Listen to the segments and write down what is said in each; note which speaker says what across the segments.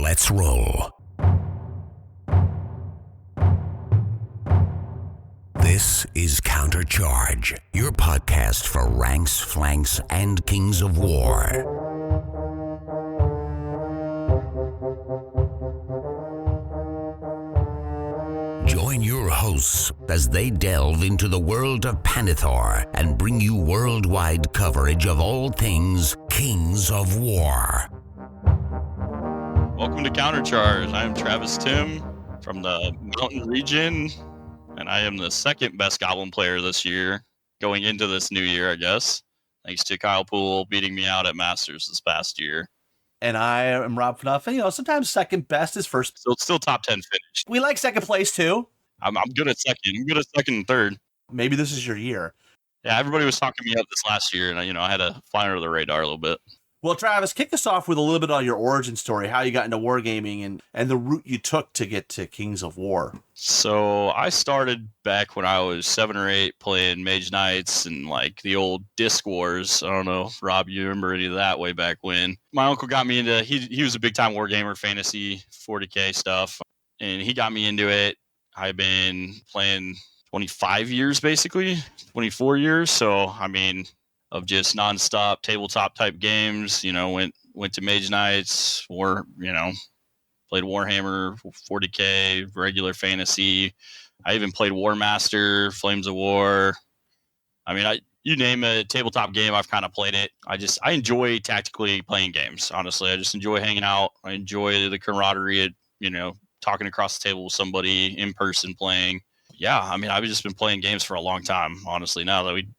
Speaker 1: Let's roll. This is Countercharge, your podcast for ranks, flanks, and kings of war. Join your hosts as they delve into the world of Panithor and bring you worldwide coverage of all things Kings of War.
Speaker 2: Welcome to Countercharge. I am Travis Timm from the Mountain region, and I am the second best Goblin player this year, going into this new year, I guess, thanks to Kyle Poole beating me out at Masters this past year.
Speaker 3: And I am Rob Fnuff. And, sometimes second best is first.
Speaker 2: So it's still top 10 finish.
Speaker 3: We like second place, too.
Speaker 2: I'm good at second. I'm good at second and third.
Speaker 3: Maybe this is your year.
Speaker 2: Yeah, everybody was talking me up this last year, and I had to fly under the radar a little bit.
Speaker 3: Well, Travis, kick us off with a little bit on your origin story, how you got into wargaming and the route you took to get to Kings of War.
Speaker 2: So I started back when I was 7 or 8 playing Mage Knights and like the old Disc Wars. I don't know, Rob, you remember any of that way back when. My uncle got me into, he was a big time wargamer, fantasy, 40K stuff, and he got me into it. I've been playing 25 years, basically, 24 years. So, of just nonstop tabletop type games, went to Mage Knights, played Warhammer, 40K, regular fantasy. I even played War Master, Flames of War. You name a tabletop game, I've kind of played it. I enjoy tactically playing games, honestly. I just enjoy hanging out. I enjoy the camaraderie at, talking across the table with somebody in person playing. Yeah, I've just been playing games for a long time, honestly. Now that we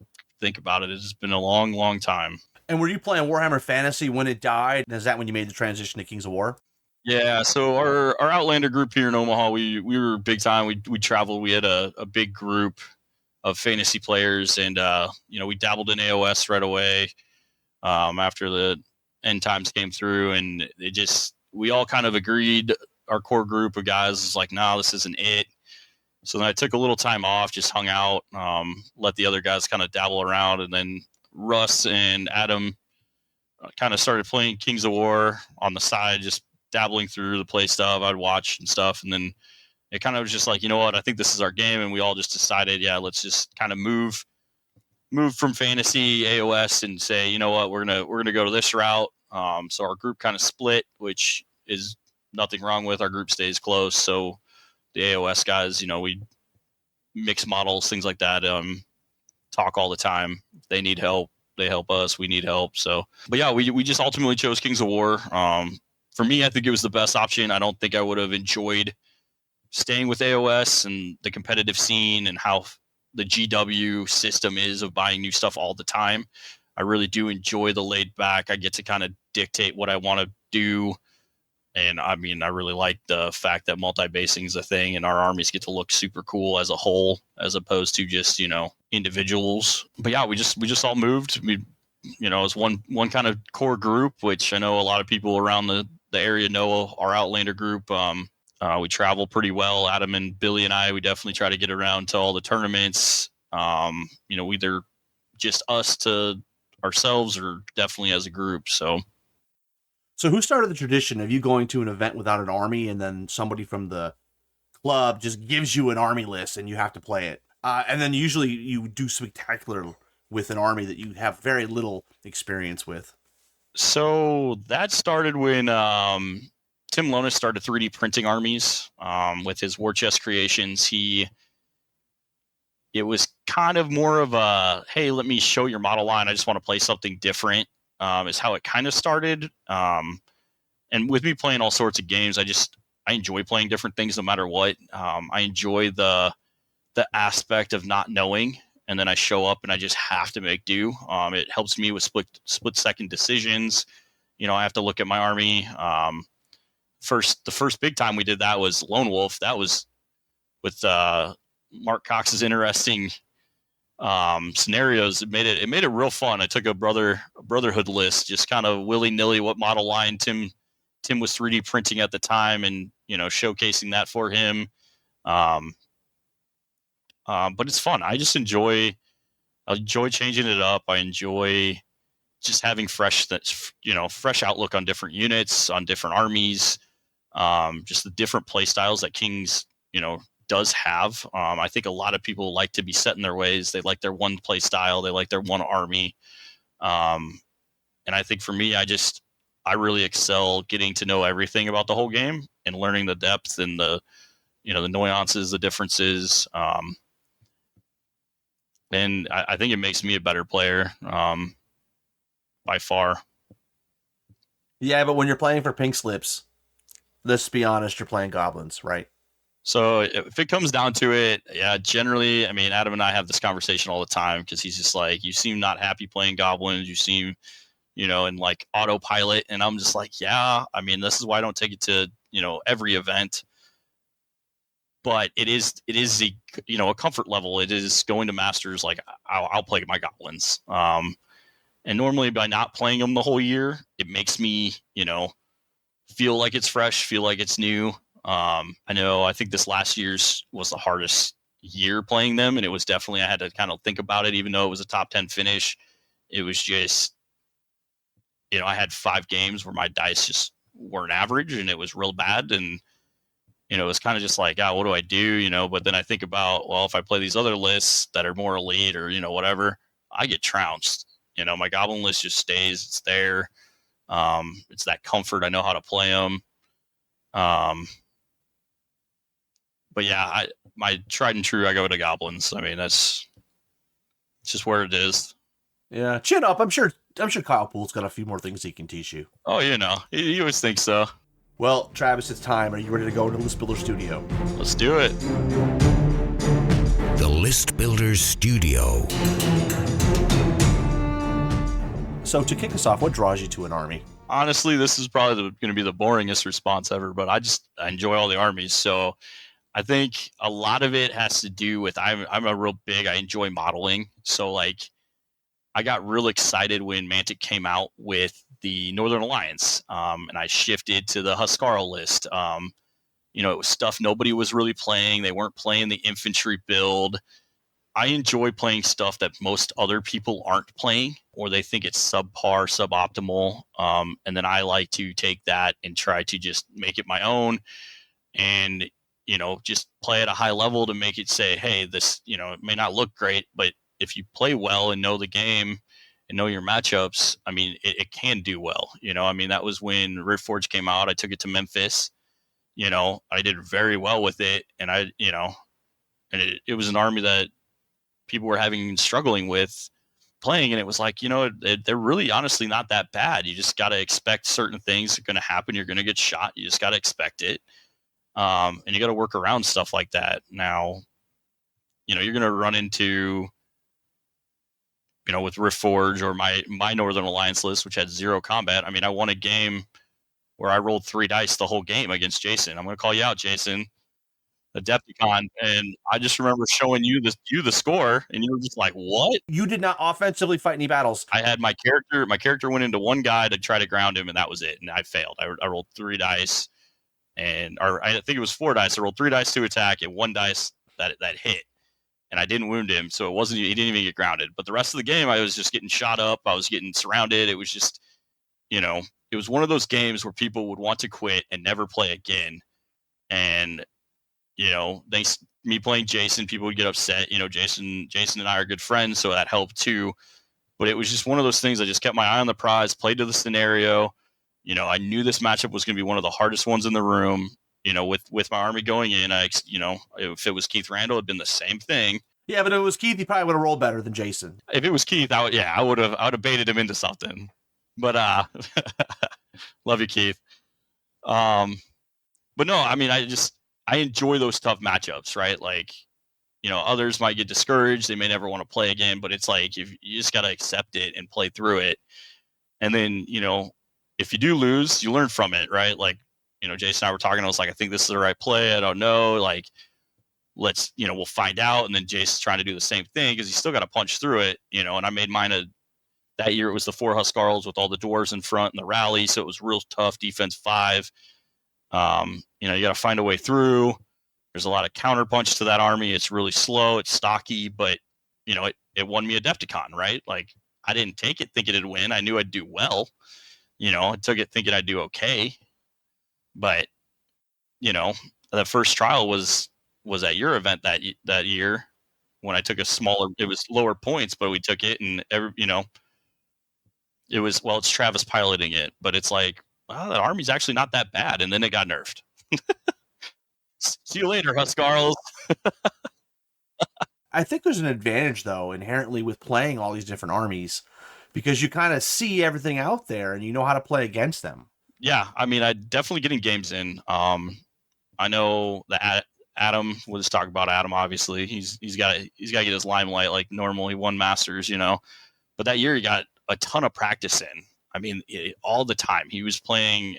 Speaker 2: think about it, it's been a long, long time.
Speaker 3: And were you playing Warhammer Fantasy when it died? Is that when you made the transition to Kings of War?
Speaker 2: Yeah, so our Outlander group here in Omaha, we were big time. We traveled. We had a big group of fantasy players, and we dabbled in AOS right away after the end times came through, and we all kind of agreed. Our core group of guys was like, "No, this isn't it." So then I took a little time off, just hung out, let the other guys kind of dabble around, and then Russ and Adam kind of started playing Kings of War on the side, just dabbling through the play stuff I'd watch and stuff. And then it kind of was just like, you know what, I think this is our game. And we all just decided, yeah, let's just kind of move from fantasy AOS and say, you know what, we're going to go to this route. So our group kind of split, which is nothing wrong with. Our group stays close. So the AOS guys, we mix models, things like that, talk all the time. They need help. They help us. We need help. So, but yeah, we just ultimately chose Kings of War. For me, I think it was the best option. I don't think I would have enjoyed staying with AOS and the competitive scene and how the GW system is of buying new stuff all the time. I really do enjoy the laid back. I get to kind of dictate what I want to do. And I really like the fact that multi-basing is a thing and our armies get to look super cool as a whole, as opposed to just, individuals. But yeah, we just all moved. As one kind of core group, which I know a lot of people around the area know our Outlander group. We travel pretty well. Adam and Billy and I, we definitely try to get around to all the tournaments. Either just us to ourselves or definitely as a group. So
Speaker 3: who started the tradition of you going to an event without an army and then somebody from the club just gives you an army list and you have to play it? And then usually you do spectacular with an army that you have very little experience with.
Speaker 2: So that started when Timm Lonis started 3D printing armies with his War Chest creations. It was kind of more of a, hey, let me show your model line. I just want to play something different. Is how it kind of started. And with me playing all sorts of games, I enjoy playing different things no matter what. I enjoy the aspect of not knowing, and then I show up and I just have to make do. It helps me with split second decisions. I have to look at my army. The first big time we did that was Lone Wolf. That was with Mark Cox's interesting scenarios. It made it real fun. I took a brotherhood list, just kind of willy-nilly what model line Timm was 3D printing at the time, and showcasing that for him. But it's fun. I just enjoy changing it up. I enjoy just having fresh outlook on different units, on different armies. just the different play styles that Kings, does have. I think a lot of people like to be set in their ways. They like their one play style. They like their one army. And I think for me, I really excel getting to know everything about the whole game and learning the depth and the nuances, the differences. And I think it makes me a better player by far.
Speaker 3: Yeah, but when you're playing for pink slips, let's be honest, you're playing goblins, right?
Speaker 2: So if it comes down to it, yeah, generally, I mean, Adam and I have this conversation all the time because he's just like, you seem not happy playing goblins. You seem, in like autopilot. And I'm just like, yeah, I mean, this is why I don't take it to, every event. But it is a comfort level. It is going to Masters. Like I'll play my goblins. And normally by not playing them the whole year, it makes me, feel like it's fresh, feel like it's new. I think this last year's was the hardest year playing them, and it was definitely, I had to kind of think about it, even though it was a top 10 finish. It was just, I had 5 games where my dice just weren't average and it was real bad. And, it was kind of just like, what do I do? But then I think about, well, if I play these other lists that are more elite or, whatever, I get trounced. My goblin list just stays, it's there. It's that comfort. I know how to play them. But yeah, my tried and true, I go to goblins. I mean, it's just where it is.
Speaker 3: Yeah, chin up. I'm sure Kyle Poole's got a few more things he can teach you.
Speaker 2: Oh, you always think so.
Speaker 3: Well, Travis, it's time. Are you ready to go into the List Builder Studio?
Speaker 2: Let's do it.
Speaker 1: The List Builder Studio.
Speaker 3: So to kick us off, what draws you to an army?
Speaker 2: Honestly, this is probably going to be the boringest response ever, but I enjoy all the armies. So I think a lot of it has to do with I enjoy modeling. So like I got real excited when Mantic came out with the Northern Alliance, and I shifted to the Huskarl list. It was stuff nobody was really playing. They weren't playing the infantry build. I enjoy playing stuff that most other people aren't playing, or they think it's subpar, suboptimal. And then I like to take that and try to just make it my own and, just play at a high level to make it say, hey, this, it may not look great, but if you play well and know the game and know your matchups, I mean, it can do well. That was when Riftforge came out. I took it to Memphis. I did very well with it. And it was an army that people were struggling with playing. And it was like, they're really honestly not that bad. You just got to expect certain things are going to happen. You're going to get shot. You just got to expect it. And you got to work around stuff like that. Now, you're going to run into, with Riftforge or my Northern Alliance list, which had 0 combat. I mean, I won a game where I rolled 3 dice the whole game against Jason. I'm going to call you out, Jason, Adepticon, and I just remember showing you the score, and you were just like, "What?"
Speaker 3: You did not offensively fight any battles.
Speaker 2: I had my character. My character went into one guy to try to ground him, and that was it. And I failed. I rolled 3 dice, or I think it was 4 dice. I rolled 3 dice to attack, and 1 dice that hit, and I didn't wound him, so he didn't even get grounded. But the rest of the game, I was just getting shot up. I was getting surrounded. It was just, it was one of those games where people would want to quit and never play again, and thanks to me playing Jason, people would get upset. Jason and I are good friends, so that helped too. But it was just one of those things. I just kept my eye on the prize, played to the scenario. I knew this matchup was going to be one of the hardest ones in the room. With my army going in, if it was Keith Randall, it'd been the same thing.
Speaker 3: Yeah, but if it was Keith, he probably would have rolled better than Jason.
Speaker 2: If it was Keith, I would have baited him into something. But love you, Keith. But no, I mean, I enjoy those tough matchups, right? Like, others might get discouraged. They may never want to play again, but it's like, if you just got to accept it and play through it. And then, if you do lose, you learn from it, right? Like, Jason and I were talking, I was like, I think this is the right play. I don't know. Like, let's, we'll find out. And then Jason's trying to do the same thing because he's still got to punch through it, and I made mine that year it was the 4 Huskarls with all the dwarves in front and the rally. So it was real tough, defense 5. You got to find a way through. There's a lot of counterpunch to that army. It's really slow. It's stocky, but it won me Adepticon, right? Like, I didn't take it thinking it'd win. I knew I'd do well. I took it thinking I'd do okay, but the first trial was at your event that year when I took it was lower points, but we took it, and it was, well, it's Travis piloting it, but it's like, wow, that army's actually not that bad, and then it got nerfed. See you later, Huskarls.
Speaker 3: I think there's an advantage, though, inherently with playing all these different armies, because you kind of see everything out there and you know how to play against them.
Speaker 2: Yeah, I mean, I definitely getting games in. I know that Adam, we'll just talk about Adam. Obviously, he's got to get his limelight like normal. He won Masters, but that year he got a ton of practice in. I mean, all the time he was playing.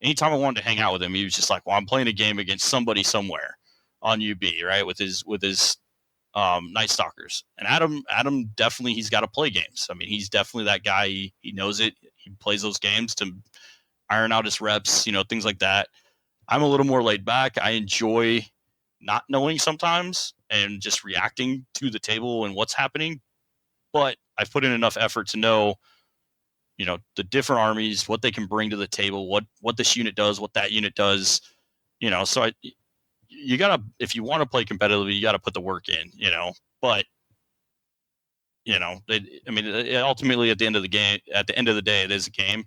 Speaker 2: Anytime I wanted to hang out with him, he was just like, "Well, I'm playing a game against somebody somewhere on UB, right?" With his Night Stalkers. And Adam definitely, he's got to play games. I mean, he's definitely that guy. He knows it. He plays those games to iron out his reps, things like that. I'm a little more laid back. I enjoy not knowing sometimes and just reacting to the table and what's happening. But I've put in enough effort to know, the different armies, what they can bring to the table, what this unit does, what that unit does, so you gotta, if you want to play competitively, you gotta put the work in, but ultimately at the end of the day, it is a game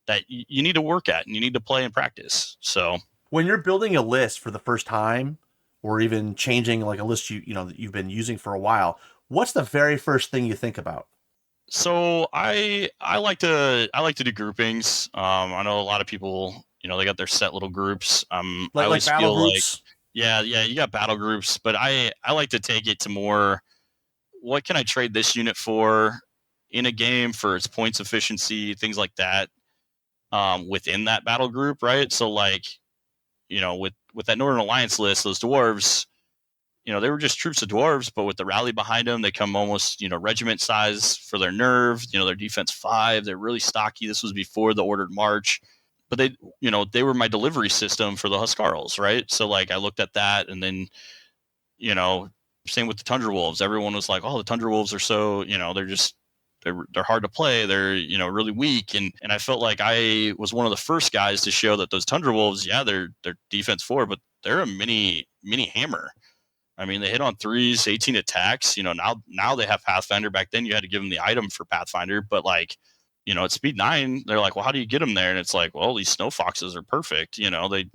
Speaker 2: that you need to work at and you need to play and practice. So
Speaker 3: when you're building a list for the first time, or even changing like a list that you've been using for a while, what's the very first thing you think about?
Speaker 2: So I like to do groupings. I know a lot of people, they got their set little groups. I always
Speaker 3: battle
Speaker 2: feel
Speaker 3: groups?
Speaker 2: yeah, you got battle groups, but I like to take it to more, what can I trade this unit for in a game for its points efficiency, things like that, within that battle group, right? So like, with that Northern Alliance list, those dwarves, they were just troops of dwarves, but with the rally behind them, they come almost, regiment size for their nerve, their defense 5, they're really stocky. This was before the ordered march, but they were my delivery system for the Huskarls, right? So like I looked at that, and then, same with the Tundra Wolves. Everyone was like, oh, the Tundra Wolves are so, they're hard to play. They're, really weak. And I felt like I was one of the first guys to show that those Tundra Wolves, yeah, they're defense 4, but they're a mini hammer. I mean, they hit on 3s, 18 attacks. Now they have Pathfinder. Back then you had to give them the item for Pathfinder, but like, at speed 9, they're like, well, how do you get them there? And it's like, well, these snow foxes are perfect. They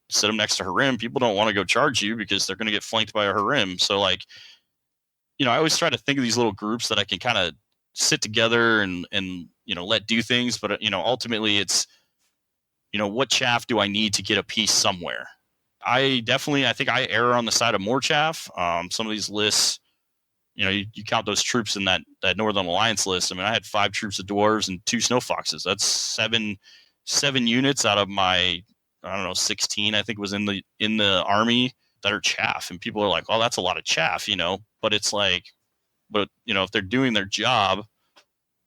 Speaker 2: sit them next to Harim. People don't want to go charge you because they're going to get flanked by a Harim. So like, I always try to think of these little groups that I can kind of sit together and let do things. But, ultimately it's, what chaff do I need to get a piece somewhere? I think I err on the side of more chaff. Some of these lists, you count those troops in that Northern Alliance list. I mean, I had 5 troops of dwarves and 2 snow foxes. That's seven units out of my, I don't know, 16, I think was in the army that are chaff. And people are like, oh, that's a lot of chaff, but it's like, if they're doing their job,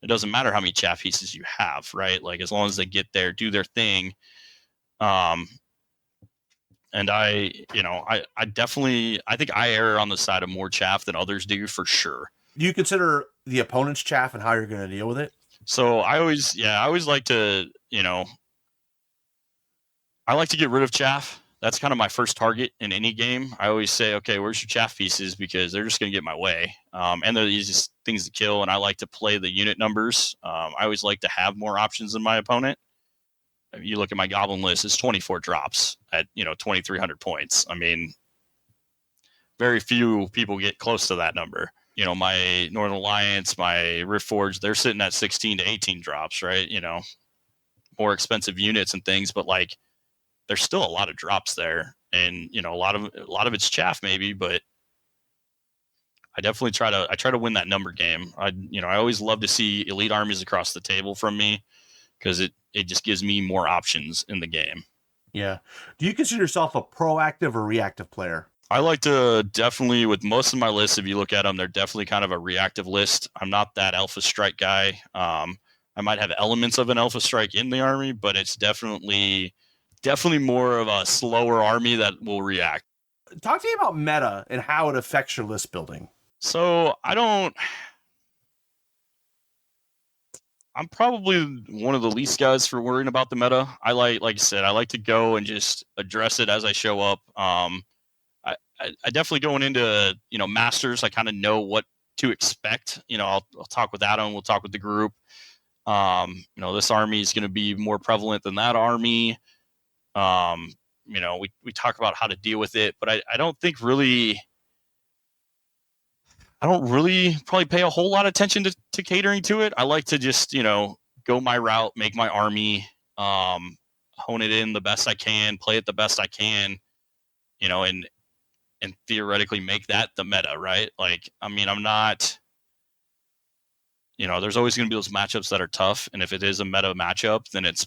Speaker 2: it doesn't matter how many chaff pieces you have, right? Like as long as they get there, do their thing. And I definitely, I think I err on the side of more chaff than others do, for sure.
Speaker 3: Do you consider the opponent's chaff and how you're going to deal with it?
Speaker 2: So I always like to, I like to get rid of chaff. That's kind of my first target in any game. I always say, okay, where's your chaff pieces? Because they're just going to get in my way. And they're the easiest things to kill. And I like to play the unit numbers. I always like to have more options than my opponent. You look at my goblin list, it's 24 drops at 2,300 points. I mean, very few people get close to that number. My Northern Alliance, my Rift Forge, they're sitting at 16 to 18 drops, right? More expensive units and things, but like there's still a lot of drops there, and a lot of it's chaff maybe, but I definitely try to win that number game. I always love to see elite armies across the table from me, because it just gives me more options in the game.
Speaker 3: Yeah. Do you consider yourself a proactive or reactive player?
Speaker 2: I like to definitely, with most of my lists, if you look at them, they're definitely kind of a reactive list. I'm not that Alpha Strike guy. I might have elements of an Alpha Strike in the army, but it's definitely more of a slower army that will react.
Speaker 3: Talk to me about meta and how it affects your list building.
Speaker 2: So I I'm probably one of the least guys for worrying about the meta. Like I said, I like to go and just address it as I show up. I definitely going into Masters, I kind of know what to expect. I'll talk with Adam. We'll talk with the group. This army is going to be more prevalent than that army. We talk about how to deal with it, but I don't think really. I don't really probably pay a whole lot of attention to catering to it. I like to just, go my route, make my army, hone it in the best I can, play it the best I can, and theoretically make that the meta, right? Like, I mean, I'm not, there's always going to be those matchups that are tough. And if it is a meta matchup, then it's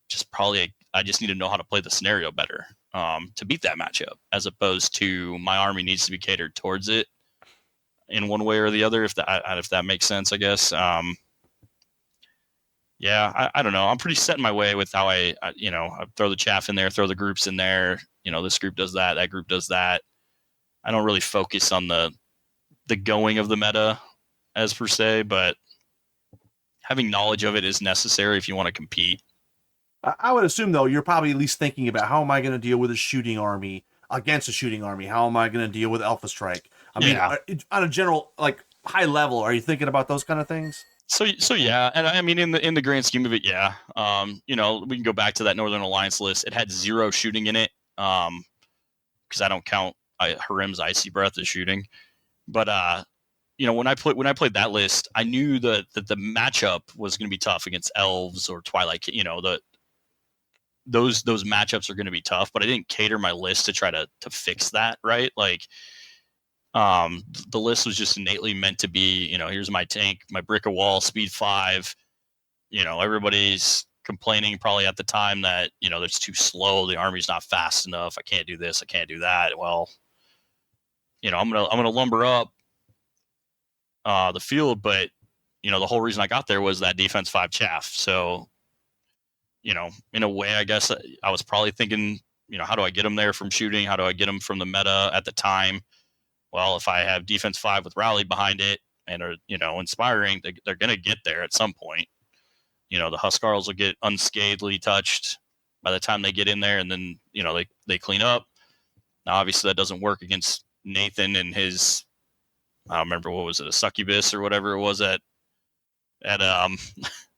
Speaker 2: just probably, I just need to know how to play the scenario better to beat that matchup, as opposed to my army needs to be catered towards it in one way or the other, if that makes sense, I guess. I don't know. I'm pretty set in my way with how I throw the chaff in there, throw the groups in there. This group does that group does that. I don't really focus on the going of the meta as per se, but having knowledge of it is necessary if you want to compete.
Speaker 3: I would assume, though, you're probably at least thinking about how am I going to deal with a shooting army against a shooting army? How am I going to deal with Alpha Strike? I mean, on a general, like, high level, are you thinking about those kind of things?
Speaker 2: So yeah, and I mean, in the grand scheme of it, yeah. We can go back to that Northern Alliance list. It had 0 shooting in it, because I don't count Harim's Icy Breath as shooting. But when I played that list, I knew that the matchup was going to be tough against elves or Twilight. Those matchups are going to be tough, but I didn't cater my list to try to fix that, right? Like, the list was just innately meant to be, here's my tank, my brick of wall, speed 5. Everybody's complaining probably at the time that, it's too slow. The army's not fast enough. I can't do this. I can't do that. Well, I'm going to lumber up the field, but, the whole reason I got there was that defense 5 chaff. So, in a way, I guess I was probably thinking, how do I get them there from shooting? How do I get them from the meta at the time? Well, if I have defense 5 with rally behind it and are, inspiring, they're going to get there at some point. The Huskarls will get unscathed touched by the time they get in there, and then, they clean up. Now, obviously, that doesn't work against Nathan and his, I don't remember, what was it, a succubus or whatever it was at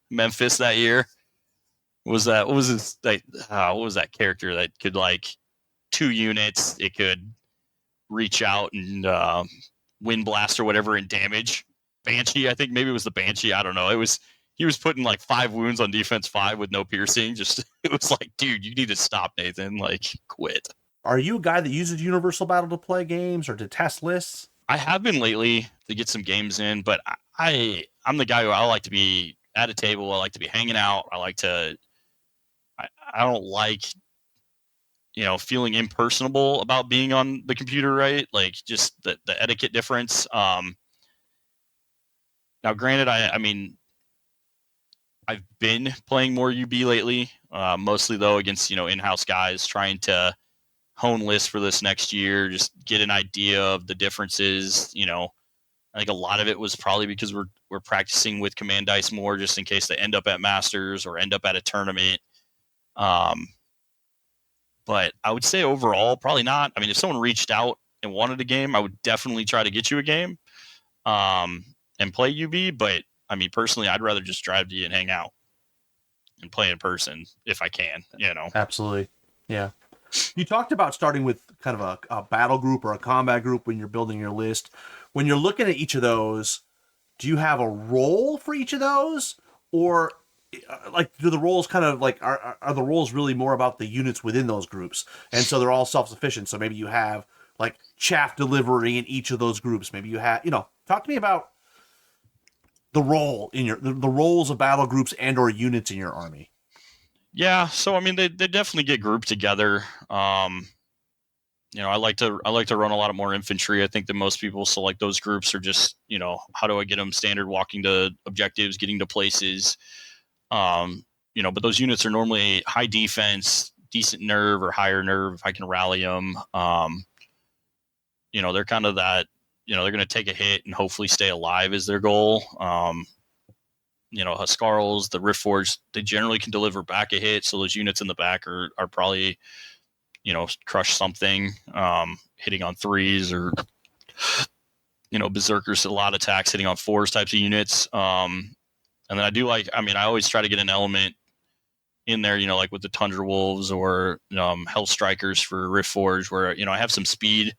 Speaker 2: Memphis that year. What was that character that could, like, 2 units, it could reach out and wind blast or whatever and damage? Banshee, I think maybe it was the Banshee. I don't know. He was putting like 5 wounds on defense 5 with no piercing. Just, it was like, dude, you need to stop, Nathan. Like, quit.
Speaker 3: Are you a guy that uses Universal Battle to play games or to test lists?
Speaker 2: I have been lately to get some games in, but I'm the guy who I like to be at a table. I like to be hanging out. I don't like, feeling impersonable about being on the computer, right? Like, just the etiquette difference. Now, granted, I mean, I've been playing more UB lately, mostly though against, in-house guys, trying to hone lists for this next year, just get an idea of the differences. I think a lot of it was probably because we're practicing with command dice more, just in case they end up at Masters or end up at a tournament. But I would say overall, probably not. I mean, if someone reached out and wanted a game, I would definitely try to get you a game and play UB. But I mean, personally, I'd rather just drive to you and hang out and play in person if I can,
Speaker 3: Absolutely. Yeah. You talked about starting with kind of a battle group or a combat group when you're building your list. When you're looking at each of those, do you have a role for each of those? Or like, do the roles kind of like, are the roles really more about the units within those groups? And so they're all self-sufficient. So maybe you have like chaff delivery in each of those groups. Maybe you have, talk to me about the role in the roles of battle groups and or units in your army.
Speaker 2: Yeah. So, I mean, they definitely get grouped together. I like to run a lot of more infantry, I think, than most people. So like those groups are just, how do I get them standard walking to objectives, getting to places? But those units are normally high defense, decent nerve or higher nerve if I can rally them. They're kind of that, they're going to take a hit and hopefully stay alive is their goal. Huskarls, the Riftforged, they generally can deliver back a hit. So those units in the back are probably, crush something, hitting on 3s or, Berserkers, a lot of attacks hitting on 4s types of units. And then I always try to get an element in there, like with the Tundra Wolves or Hell Strikers for Riftforged, where, I have some speed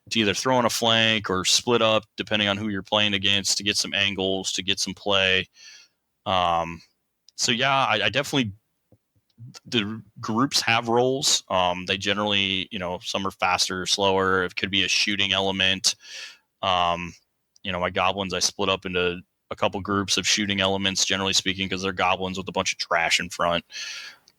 Speaker 2: to either throw on a flank or split up, depending on who you're playing against, to get some angles, to get some play. So yeah, I definitely, the groups have roles. They generally, some are faster, slower. It could be a shooting element. My goblins, I split up into a couple groups of shooting elements, generally speaking, because they're goblins with a bunch of trash in front.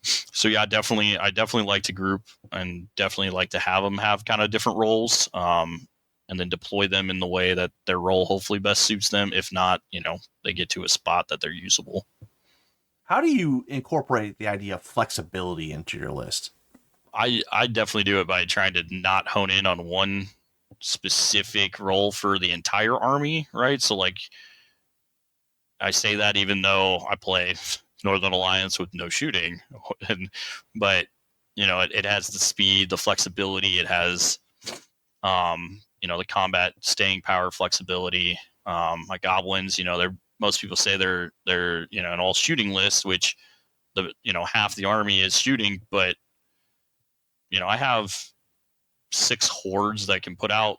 Speaker 2: So yeah, I definitely like to group and definitely like to have them have kind of different roles, and then deploy them in the way that their role hopefully best suits them. If not, they get to a spot that they're usable.
Speaker 3: How do you incorporate the idea of flexibility into your list?
Speaker 2: I definitely do it by trying to not hone in on one specific role for the entire army, right? So like, I say that even though I play Northern Alliance with no shooting, but it has the speed, the flexibility, it has the combat staying power flexibility. My goblins, most people say they're an all shooting list, which half the army is shooting, but I have 6 hordes that can put out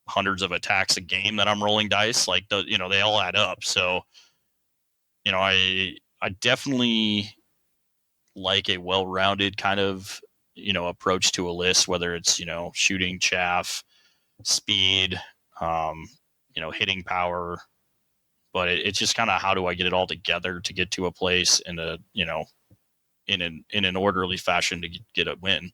Speaker 2: hundreds of attacks a game that I'm rolling dice. Like they all add up. So I definitely like a well-rounded kind of approach to a list, whether it's shooting, chaff, speed, hitting power. But it's just kind of, how do I get it all together to get to a place in a in an orderly fashion to get a win.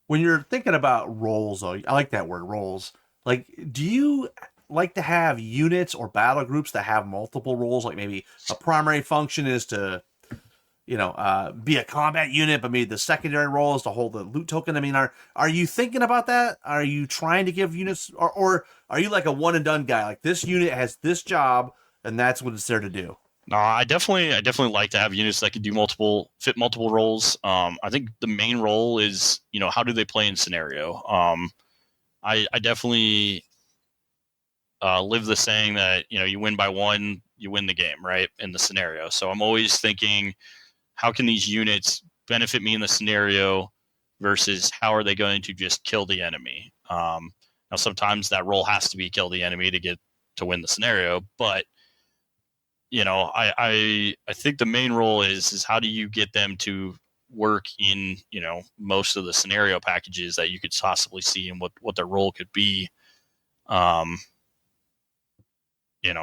Speaker 3: When you're thinking about roles, though, I like that word, roles. Like, do you like to have units or battle groups that have multiple roles? Like maybe a primary function is to, be a combat unit, but maybe the secondary role is to hold the loot token. I mean, are you thinking about that? Are you trying to give units, or are you like a one and done guy? Like, this unit has this job, and that's what it's there to do.
Speaker 2: No, I definitely like to have units that can do fit multiple roles. I think the main role is, how do they play in scenario? I definitely live the saying that, you win by one, you win the game, right? In the scenario. So I'm always thinking, how can these units benefit me in the scenario versus how are they going to just kill the enemy? Now, sometimes that role has to be kill the enemy to win the scenario, but I think the main role is how do you get them to work in, most of the scenario packages that you could possibly see and what their role could be.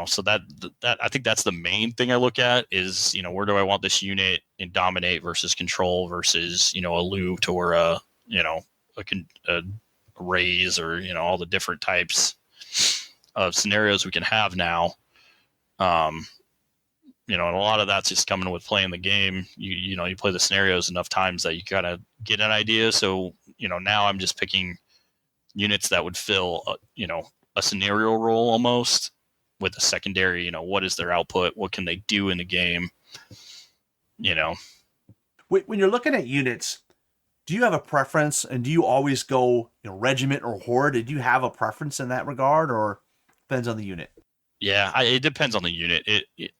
Speaker 2: So that I think that's the main thing I look at is, where do I want this unit in dominate versus control versus, a loot or a raise or, all the different types of scenarios we can have now. And a lot of that's just coming with playing the game. You play the scenarios enough times that you kind of get an idea. So, now I'm just picking units that would fill, a scenario role almost with a secondary, what is their output? What can they do in the game?
Speaker 3: When you're looking at units, do you have a preference, and do you always go, regiment or horde? Did you have a preference in that regard, or depends on the unit?
Speaker 2: Yeah, it depends on the unit.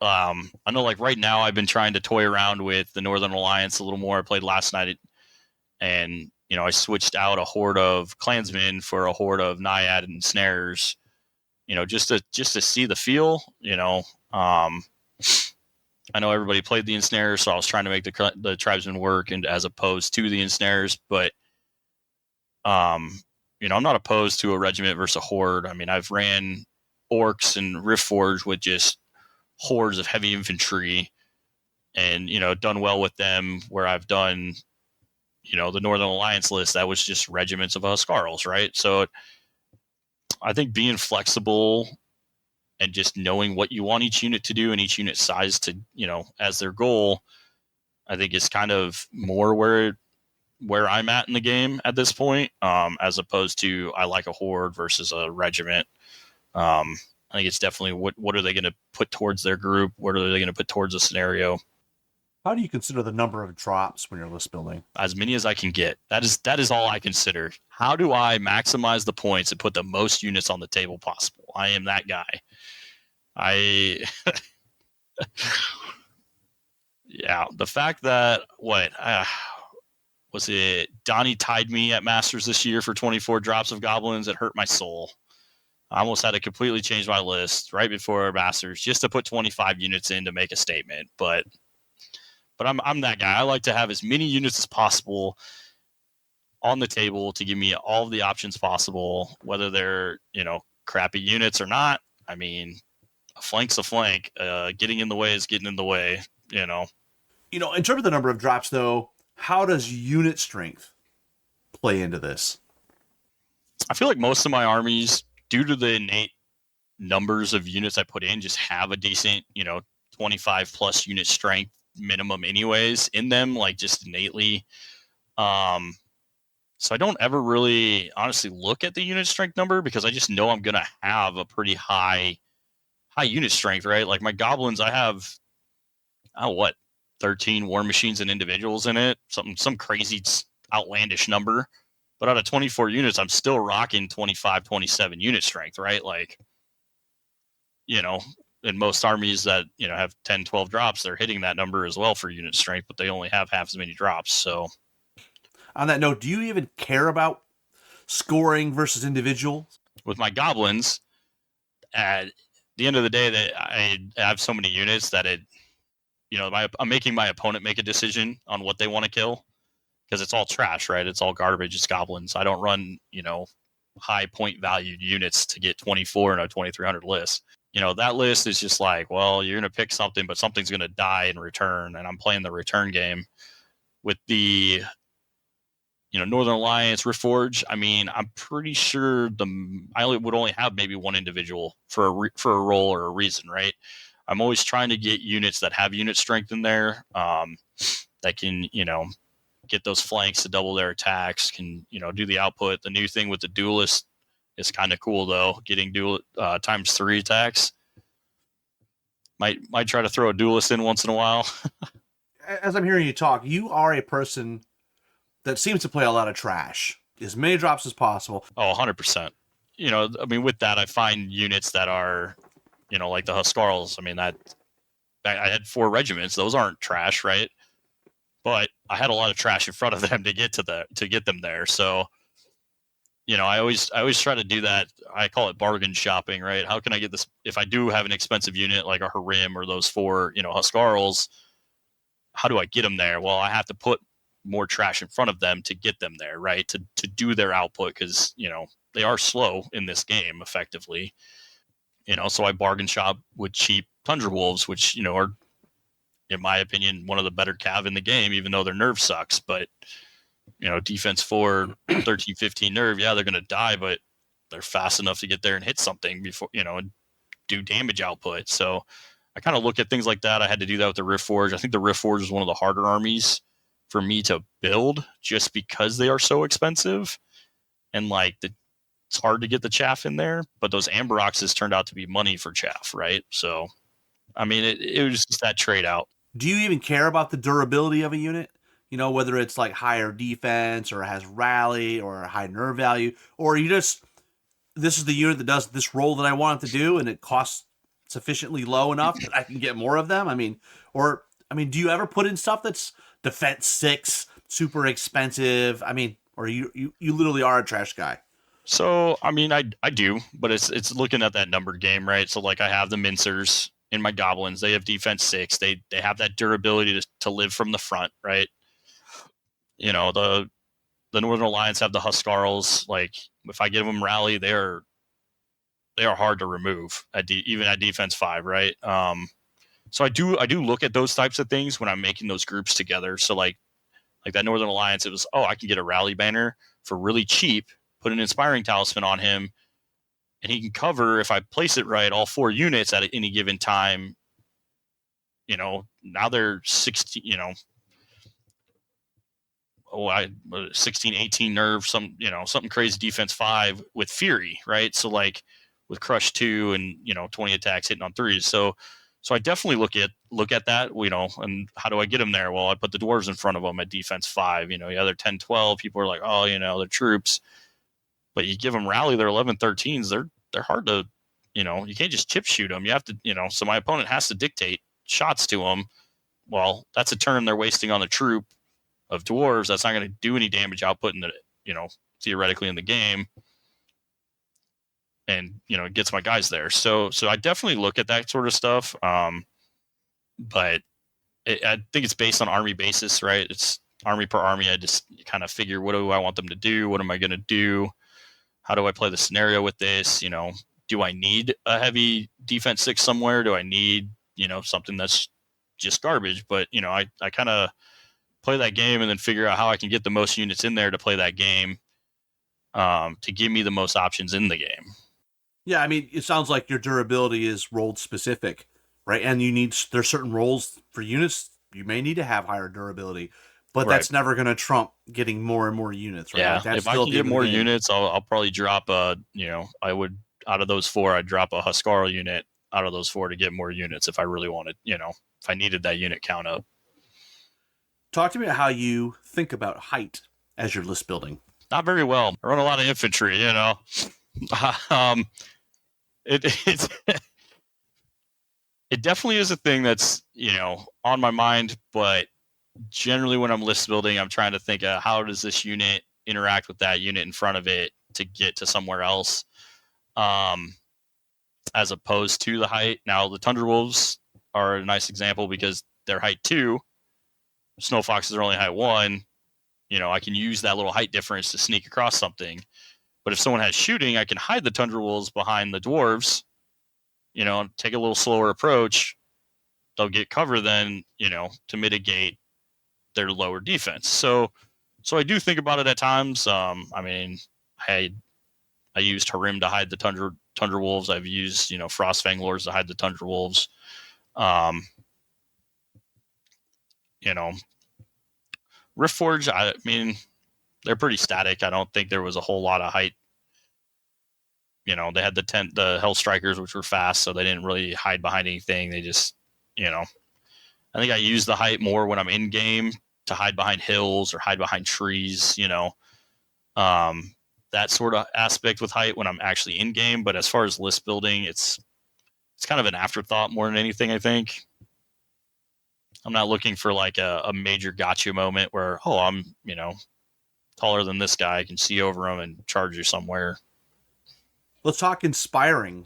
Speaker 2: I know, like right now, I've been trying to toy around with the Northern Alliance a little more. I played last night, and I switched out a horde of clansmen for a horde of naiad and snares. Just to see the feel. I know everybody played the ensnares, so I was trying to make the tribesmen work, and as opposed to the ensnares. But I'm not opposed to a regiment versus a horde. I mean, I've ran orcs and Riftforged with just hordes of heavy infantry and, done well with them, where I've done, the Northern Alliance list that was just regiments of Huskarls, right? So I think being flexible and just knowing what you want each unit to do and each unit size to, as their goal, I think is kind of more where I'm at in the game at this point, as opposed to I like a horde versus a regiment. I think it's definitely what are they going to put towards their group? What are they going to put towards a scenario?
Speaker 3: How do you consider the number of drops when you're list building?
Speaker 2: As many as I can get. That is all I consider. How do I maximize the points and put the most units on the table possible? I am that guy. Yeah, the fact that was it Donnie tied me at Masters this year for 24 drops of goblins. It hurt my soul. I almost had to completely change my list right before Masters just to put 25 units in to make a statement. But I'm that guy. I like to have as many units as possible on the table to give me all of the options possible, whether they're, crappy units or not. I mean, a flank's a flank. Getting in the way is getting in the way,
Speaker 3: In terms of the number of drops, though, how does unit strength play into this?
Speaker 2: I feel like most of my armies, due to the innate numbers of units I put in, just have a decent, 25 plus unit strength minimum anyways in them, like just innately. So I don't ever really honestly look at the unit strength number because I just know I'm going to have a pretty high unit strength, right? Like my goblins, I have, 13 war machines and individuals in it, some crazy outlandish number. But out of 24 units, I'm still rocking 25, 27 unit strength, right? Like, in most armies that, have 10, 12 drops, they're hitting that number as well for unit strength, but they only have half as many drops. So
Speaker 3: on that note, do you even care about scoring versus individuals?
Speaker 2: With my goblins, at the end of the day, that I have so many units that I'm making my opponent make a decision on what they want to kill because it's all trash, right? It's all garbage. It's goblins. I don't run, high point valued units to get 24 in a 2300 list. That list is just like, well, you're going to pick something, but something's going to die in return. And I'm playing the return game with the, Northern Alliance, Reforge. I mean, I'm pretty sure I would only have maybe one individual for a role or a reason, right? I'm always trying to get units that have unit strength in there, that can, get those flanks to double their attacks, can, do the output. The new thing with the duelist is kind of cool though, getting times 3 attacks. Might try to throw a duelist in once in a while.
Speaker 3: As I'm hearing you talk, you are a person that seems to play a lot of trash. As many drops as possible.
Speaker 2: Oh, 100%. With that, I find units that are, like the Huskarls. I mean, I had 4 regiments. Those aren't trash, right? But I had a lot of trash in front of them to get them there. So, I always try to do that. I call it bargain shopping, right? How can I get this? If I do have an expensive unit like a Harim or those 4, Huskarls, how do I get them there? Well, I have to put more trash in front of them to get them there, right? To do their output because, they are slow in this game effectively. So I bargain shop with cheap Tundra Wolves, which, are, in my opinion, one of the better cav in the game, even though their nerve sucks. But, defense 4, 13, 15 nerve, yeah, they're going to die, but they're fast enough to get there and hit something before, and do damage output. So I kind of look at things like that. I had to do that with the Reforge. I think the Reforge is one of the harder armies for me to build just because they are so expensive. And it's hard to get the chaff in there, but those Amber Oxes turned out to be money for chaff, right? So, I mean, it was just that trade out.
Speaker 3: Do you even care about the durability of a unit? Whether it's like higher defense or has rally or a high nerve value, or this is the unit that does this role that I want it to do and it costs sufficiently low enough that I can get more of them? Do you ever put in stuff that's defense 6, super expensive? Or you literally are a trash guy?
Speaker 2: So, I do, but it's looking at that numbered game, right? So, I have the Mincers in my Goblins. They have defense 6. They have that durability to live from the front, right? The Northern Alliance have the Huskarls. If I give them rally, they are hard to remove even at defense 5, right? So I do look at those types of things when I'm making those groups together. So like that Northern Alliance, it was, I can get a rally banner for really cheap, put an inspiring talisman on him, and he can cover, if I place it right, all 4 units at any given time. Now they're 16, 16, 18 nerve, something crazy defense 5 with Fury, right? So with Crush 2 and 20 attacks hitting on 3s. So I definitely look at that, and how do I get them there? Well, I put the dwarves in front of them at defense 5. The other 10, 12 people are like, oh, they're troops, but you give them rally, they're 11, 13s. They're hard to, you can't just chip shoot them. You have to, so my opponent has to dictate shots to them. Well, that's a turn they're wasting on the troop of dwarves. That's not going to do any damage output in the, theoretically in the game. And, it gets my guys there. So I definitely look at that sort of stuff. But I think it's based on army basis, right? It's army per army. I just kind of figure, what do I want them to do? What am I going to do? How do I play the scenario with this? Do I need a heavy defense 6 somewhere? Do I need, something that's just garbage? But, I kind of play that game and then figure out how I can get the most units in there to play that game, to give me the most options in the game.
Speaker 3: Yeah, I mean, it sounds like your durability is rolled specific, right? And there's certain roles for units you may need to have higher durability, but that's never going to trump getting more and more units, right?
Speaker 2: Yeah,
Speaker 3: like that's
Speaker 2: if I can get more units, I'll probably drop I would, out of those 4, I'd drop a Huskarl unit out of those 4 to get more units if I really wanted, if I needed that unit count up.
Speaker 3: Talk to me about how you think about height as your list building.
Speaker 2: Not very well. I run a lot of infantry, It definitely is a thing that's, on my mind, but generally when I'm list building, I'm trying to think of how does this unit interact with that unit in front of it to get to somewhere else, as opposed to the height. Now, the Tundra Wolves are a nice example because they're height 2. Snow Foxes are only height 1. I can use that little height difference to sneak across something. But if someone has shooting, I can hide the Tundra Wolves behind the dwarves, take a little slower approach. They'll get cover then, to mitigate their lower defense. So I do think about it at times. I used Harim to hide the Tundra Wolves. I've used, Frostfang Lords to hide the Tundra Wolves. Riftforge, they're pretty static. I don't think there was a whole lot of height. They had the Hell Strikers, which were fast, so they didn't really hide behind anything. They just, I think I use the height more when I'm in game to hide behind hills or hide behind trees, that sort of aspect with height when I'm actually in game. But as far as list building, it's kind of an afterthought more than anything, I think. I'm not looking for like a major gotcha moment where, I'm, taller than this guy. I can see over him and charge you somewhere.
Speaker 3: Let's talk inspiring.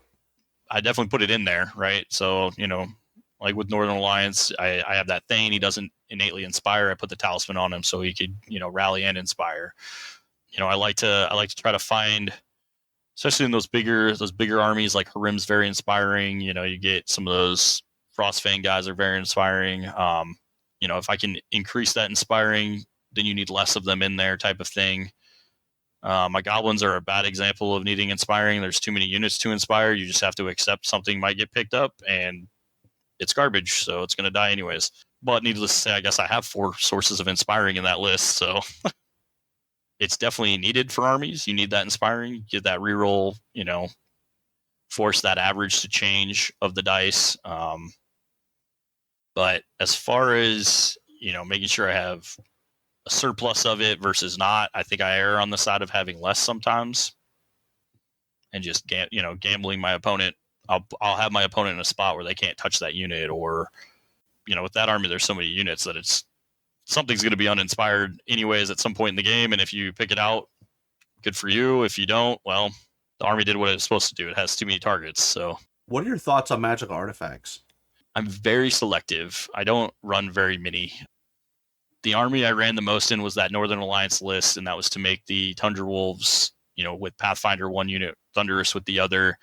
Speaker 2: I definitely put it in there, right? So, like with Northern Alliance, I have that Thane. He doesn't innately inspire. I put the talisman on him so he could, rally and inspire. I like to try to find, especially in those bigger armies, like Harim's very inspiring. You get some of those Frostfang guys are very inspiring. If I can increase that inspiring, then you need less of them in there, type of thing. My goblins are a bad example of needing inspiring. There's too many units to inspire. You just have to accept something might get picked up and it's garbage, so it's going to die anyways. But needless to say, I guess I have 4 sources of inspiring in that list, so it's definitely needed for armies. You need that inspiring, get that reroll, force that average to change of the dice. But as far as, making sure I have a surplus of it versus not, I think I err on the side of having less sometimes, and just gambling my opponent. I'll have my opponent in a spot where they can't touch that unit, or with that army there's so many units that it's something's going to be uninspired anyways at some point in the game, and if you pick it out, good for you. If you don't, well, the army did what it was supposed to do. It has too many targets. So
Speaker 3: what are your thoughts on magical artifacts?
Speaker 2: I'm very selective. I don't run very many. The army I ran the most in was that Northern Alliance list, and that was to make the Tundra Wolves, with Pathfinder 1 unit, Thunderous with the other,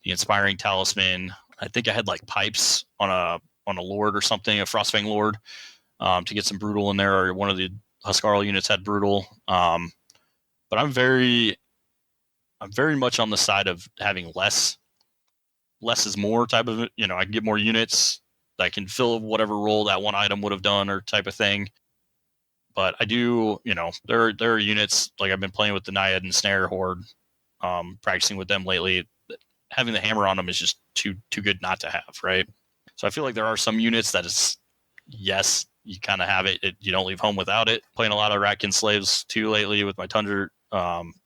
Speaker 2: the Inspiring Talisman. I think I had like pipes on a Lord or something, a Frostfang Lord, to get some Brutal in there, or one of the Huskarl units had Brutal. But I'm very much on the side of having less. Less is more type of, I can get more units that can fill whatever role that one item would have done, or type of thing. But I do, there are units, like I've been playing with the Naiad and Snare Horde, practicing with them lately, that having the hammer on them is just too good not to have, right? So I feel like there are some units that is, yes, you kind of have it. You don't leave home without it. Playing a lot of Ratkin Slaves too lately with my tunnel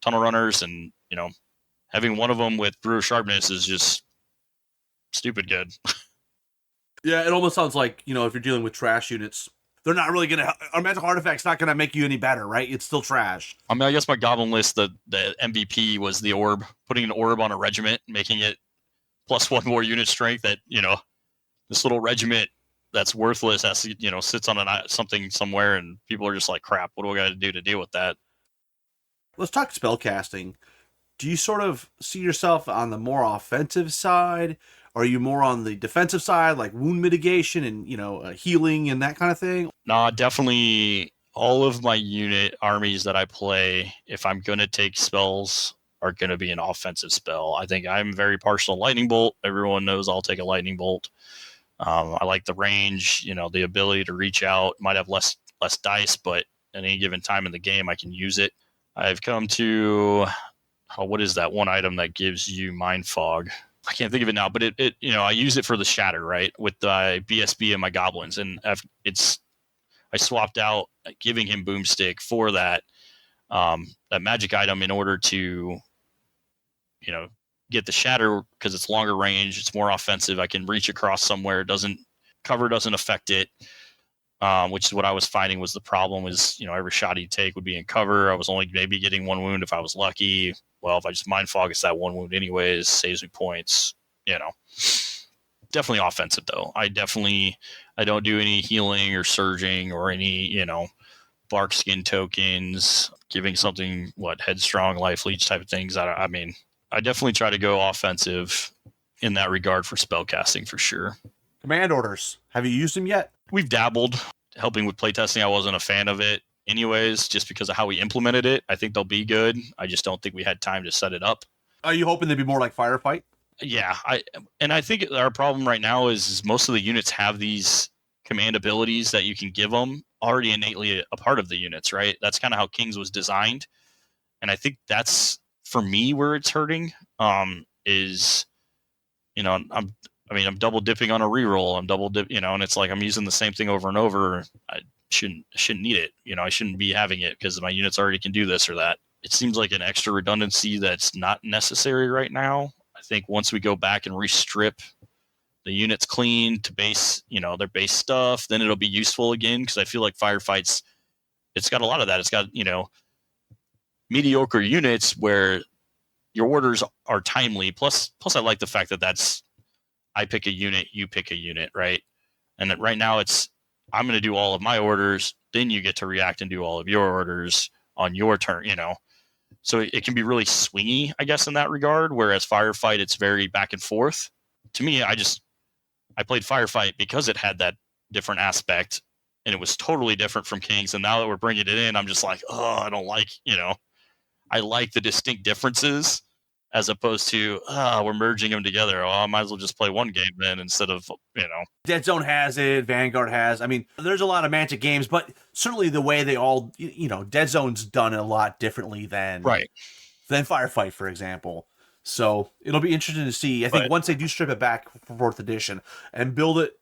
Speaker 2: runners, and having one of them with Brewer Sharpness is just stupid good.
Speaker 3: Yeah, it almost sounds like, if you're dealing with trash units, they're not really going to... A magical artifact's not going to make you any better, right? It's still trash.
Speaker 2: I mean, I guess my goblin list, the MVP was the orb. Putting an orb on a regiment, making it +1 more unit strength that, this little regiment that's worthless has to, sits on something somewhere, and people are just like, crap, what do I got to do to deal with that?
Speaker 3: Let's talk spellcasting. Do you sort of see yourself on the more offensive side? Are you more on the defensive side, like wound mitigation and, healing and that kind of thing?
Speaker 2: No, definitely all of my unit armies that I play, if I'm going to take spells, are going to be an offensive spell. I think I'm very partial to Lightning Bolt. Everyone knows I'll take a Lightning Bolt. I like the range, the ability to reach out. Might have less dice, but at any given time in the game, I can use it. I've come to, what is that one item that gives you Mind Fog? I can't think of it now, but it I use it for the Shatter, right, with the BSB and my goblins, and I swapped out giving him Boomstick for that magic item in order to get the Shatter, because it's longer range, it's more offensive. I can reach across somewhere. Cover doesn't affect it, which is what I was finding was the problem. Is every shot you take would be in cover. I was only maybe getting 1 wound if I was lucky. Well, if I just Mind Fog, it's that 1 wound anyways, saves me points. Definitely offensive though. I don't do any healing or surging or any bark skin tokens, giving something headstrong, life leech type of things. I definitely try to go offensive in that regard for spellcasting for sure.
Speaker 3: Command orders. Have you used them yet?
Speaker 2: We've dabbled. Helping with playtesting, I wasn't a fan of it anyways, just because of how we implemented it. I think they'll be good. I just don't think we had time to set it up.
Speaker 3: Are you hoping they'd be more like Firefight?
Speaker 2: Yeah. I think our problem right now is most of the units have these command abilities that you can give them already innately a part of the units, right? That's kind of how Kings was designed. And I think that's, for me, where it's hurting, is, I'm double dipping on a reroll. I'm double dip, and it's like I'm using the same thing over and over. I shouldn't need it. I shouldn't be having it because my units already can do this or that. It seems like an extra redundancy that's not necessary right now. I think once we go back and restrip the units clean to base, their base stuff, then it'll be useful again. Because I feel like Firefights, it's got a lot of that. It's got, mediocre units where your orders are timely. Plus I like the fact that I pick a unit, you pick a unit, right? And that right now I'm going to do all of my orders, then you get to react and do all of your orders on your turn, So it can be really swingy, I guess, in that regard. Whereas Firefight, it's very back and forth. To me, I played Firefight because it had that different aspect, and it was totally different from Kings. And now that we're bringing it in, I'm just like, oh, I don't like, I like the distinct differences as opposed to, we're merging them together. Oh, I might as well just play one game then instead of,
Speaker 3: Dead Zone has it, Vanguard has. I mean, there's a lot of Magic games, but certainly the way they all, Dead Zone's done it a lot differently than Firefight, for example. So it'll be interesting to see. I think once they do strip it back for 4th edition and build it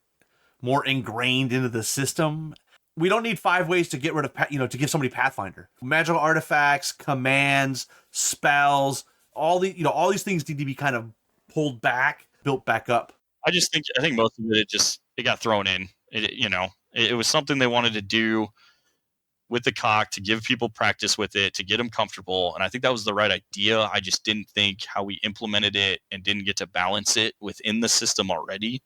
Speaker 3: more ingrained into the system, we don't need 5 ways to get rid of, to give somebody Pathfinder. Magical artifacts, commands, spells, all these things need to be kind of pulled back, built back up.
Speaker 2: I think most of it got thrown in. It was something they wanted to do with the cock to give people practice with it, to get them comfortable. And I think that was the right idea. I just didn't think how we implemented it and didn't get to balance it within the system already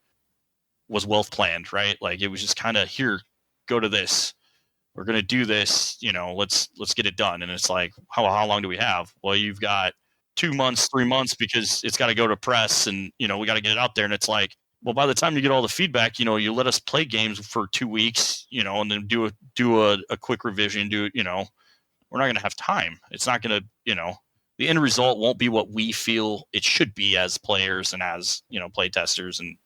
Speaker 2: was well planned, right? Like it was just kind of, here, go to this. We're going to do this, let's get it done. And it's like, how long do we have? Well, you've got 2 months, 3 months, because it's got to go to press and, we got to get it out there. And it's like, well, by the time you get all the feedback, you let us play games for 2 weeks, and then do a quick revision, we're not going to have time. It's not going to, the end result won't be what we feel it should be as players and as, play testers. And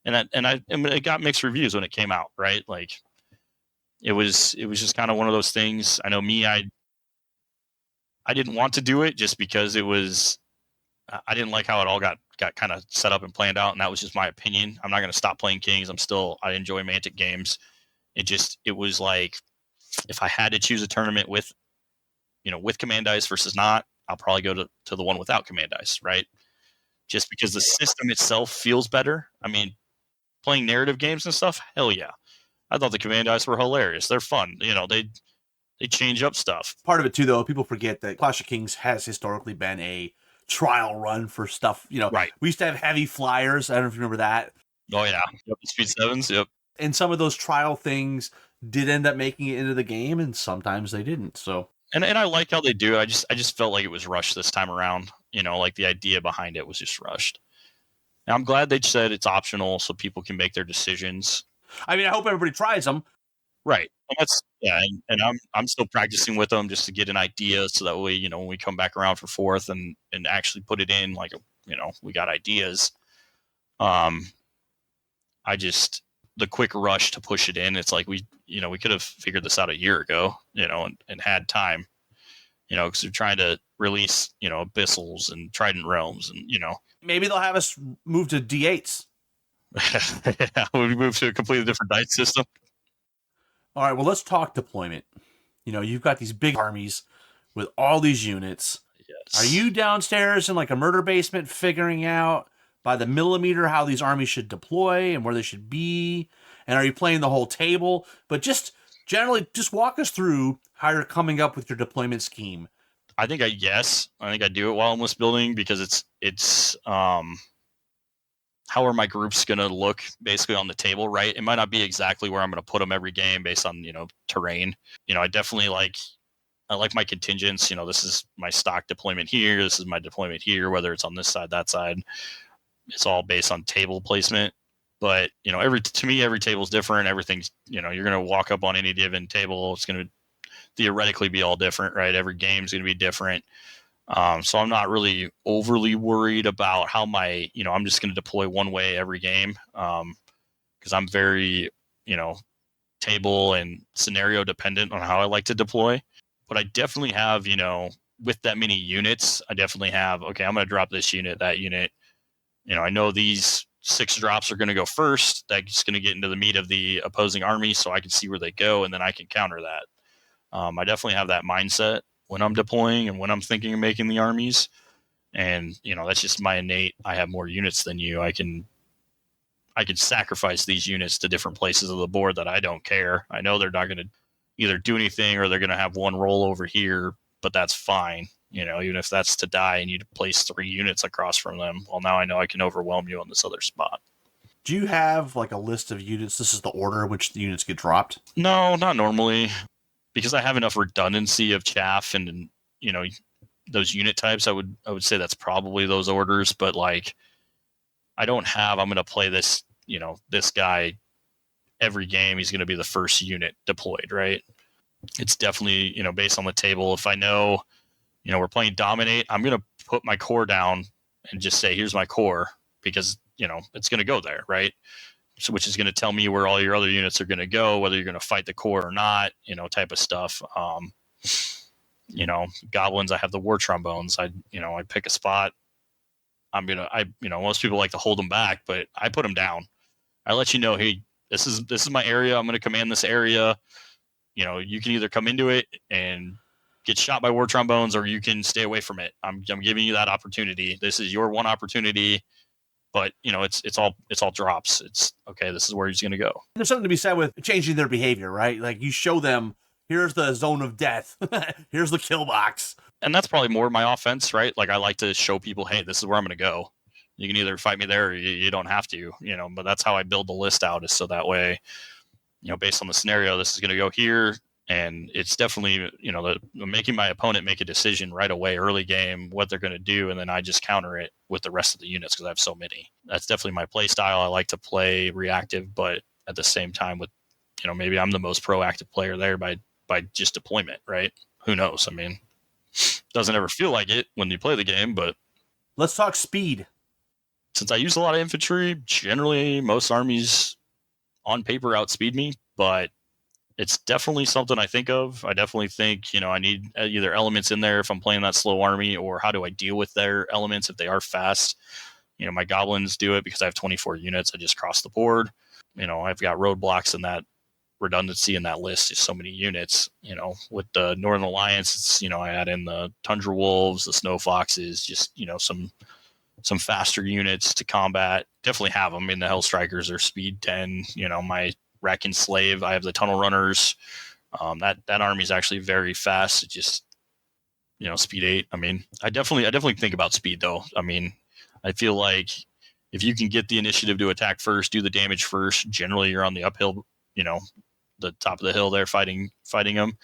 Speaker 2: it got mixed reviews when it came out, right? Like it was just kind of one of those things. I know me, I didn't want to do it just because it was, I didn't like how it all got kind of set up and planned out, and that was just my opinion. I'm not going to stop playing Kings. I enjoy Mantic games. It was like, if I had to choose a tournament with command dice versus not, I'll probably go to the one without command dice, right? Just because the system itself feels better. I mean, playing narrative games and stuff, hell yeah. I thought the command dice were hilarious. They're fun. They change up stuff.
Speaker 3: Part of it too, though, people forget that Clash of Kings has historically been a trial run for stuff.
Speaker 2: Right.
Speaker 3: We used to have heavy flyers. I don't know if you remember that.
Speaker 2: Oh yeah, yep. Speed 7s. Yep.
Speaker 3: And some of those trial things did end up making it into the game, and sometimes they didn't. So,
Speaker 2: and I like how they do it. I just felt like it was rushed this time around. Like the idea behind it was just rushed. And I'm glad they said it's optional so people can make their decisions.
Speaker 3: I mean, I hope everybody tries them.
Speaker 2: Right. And that's and I'm still practicing with them just to get an idea, so that way, when we come back around for fourth and actually put it in, like, we got ideas. The quick rush to push it in, it's like we could have figured this out a year ago, and had time, because they're trying to release, Abyssals and Trident Realms, and
Speaker 3: maybe they'll have us move to D8s.
Speaker 2: Yeah, we move to a completely different dice system.
Speaker 3: All right, well, let's talk deployment. You've got these big armies with all these units. Yes. Are you downstairs in like a murder basement figuring out by the millimeter how these armies should deploy and where they should be? And are you playing the whole table? But just generally, just walk us through how you're coming up with your deployment scheme.
Speaker 2: I think I do it while I'm list building, because it's how are my groups going to look basically on the table, right? It might not be exactly where I'm going to put them every game based on, terrain. I definitely like my contingents. This is my stock deployment here. This is my deployment here, whether it's on this side, that side. It's all based on table placement. But, every table is different. Everything's, you're going to walk up on any given table. It's going to theoretically be all different, right? Every game's going to be different. So I'm not really overly worried about how I'm just going to deploy one way every game, because I'm very, table and scenario dependent on how I like to deploy. But I definitely have, with that many units, I definitely have, okay, I'm going to drop this unit, that unit. I know these 6 drops are going to go first. That's going to get into the meat of the opposing army, so I can see where they go, and then I can counter that. I definitely have that mindset when I'm deploying and when I'm thinking of making the armies. And, that's just my innate, I have more units than you. I can sacrifice these units to different places of the board that I don't care. I know they're not going to either do anything or they're going to have one roll over here, but that's fine. Even if that's to die and you place 3 units across from them, well, now I know I can overwhelm you on this other spot.
Speaker 3: Do you have like a list of units? This is the order in which the units get dropped?
Speaker 2: No, not normally. Because I have enough redundancy of chaff and those unit types, I would say that's probably those orders. But like, I don't have, I'm going to play this, this guy every game. He's going to be the first unit deployed, right? It's definitely, based on the table. If I know, we're playing dominate, I'm going to put my core down and just say, here's my core, because, it's going to go there, right? So, which is going to tell me where all your other units are going to go, whether you're going to fight the core or not, type of stuff. Goblins, I have the war trombones. I pick a spot. Most people like to hold them back, but I put them down. I let you know, hey, this is my area. I'm going to command this area. You can either come into it and get shot by war trombones, or you can stay away from it. I'm giving you that opportunity. This is your one opportunity. But it's all drops. It's okay. This is where he's going to go.
Speaker 3: There's something to be said with changing their behavior, right? Like you show them, here's the zone of death, here's the kill box,
Speaker 2: and that's probably more my offense, right? Like I like to show people, hey, this is where I'm going to go. You can either fight me there, or you don't have to, But that's how I build the list out, is so that way, based on the scenario, this is going to go here. And it's definitely, making my opponent make a decision right away, early game, what they're going to do. And then I just counter it with the rest of the units because I have so many. That's definitely my play style. I like to play reactive, but at the same time with, maybe I'm the most proactive player there by just deployment, right? Who knows? I mean, doesn't ever feel like it when you play the game, but.
Speaker 3: Let's talk speed.
Speaker 2: Since I use a lot of infantry, generally most armies on paper outspeed me, but it's definitely something I think of. I definitely think, I need either elements in there if I'm playing that slow army, or how do I deal with their elements if they are fast. My goblins do it because I have 24 units. I just cross the board. I've got roadblocks in that redundancy in that list is so many units. With the Northern Alliance, it's, I add in the Tundra Wolves, the Snow Foxes, just, some faster units to combat. Definitely have them in the Hell Strikers or speed 10. My Wreck and Slave, I have the Tunnel Runners. That army is actually very fast. It just, speed 8. I mean, I definitely think about speed though. I mean, I feel like if you can get the initiative to attack first, do the damage first, generally you're on the uphill, the top of the hill there fighting them.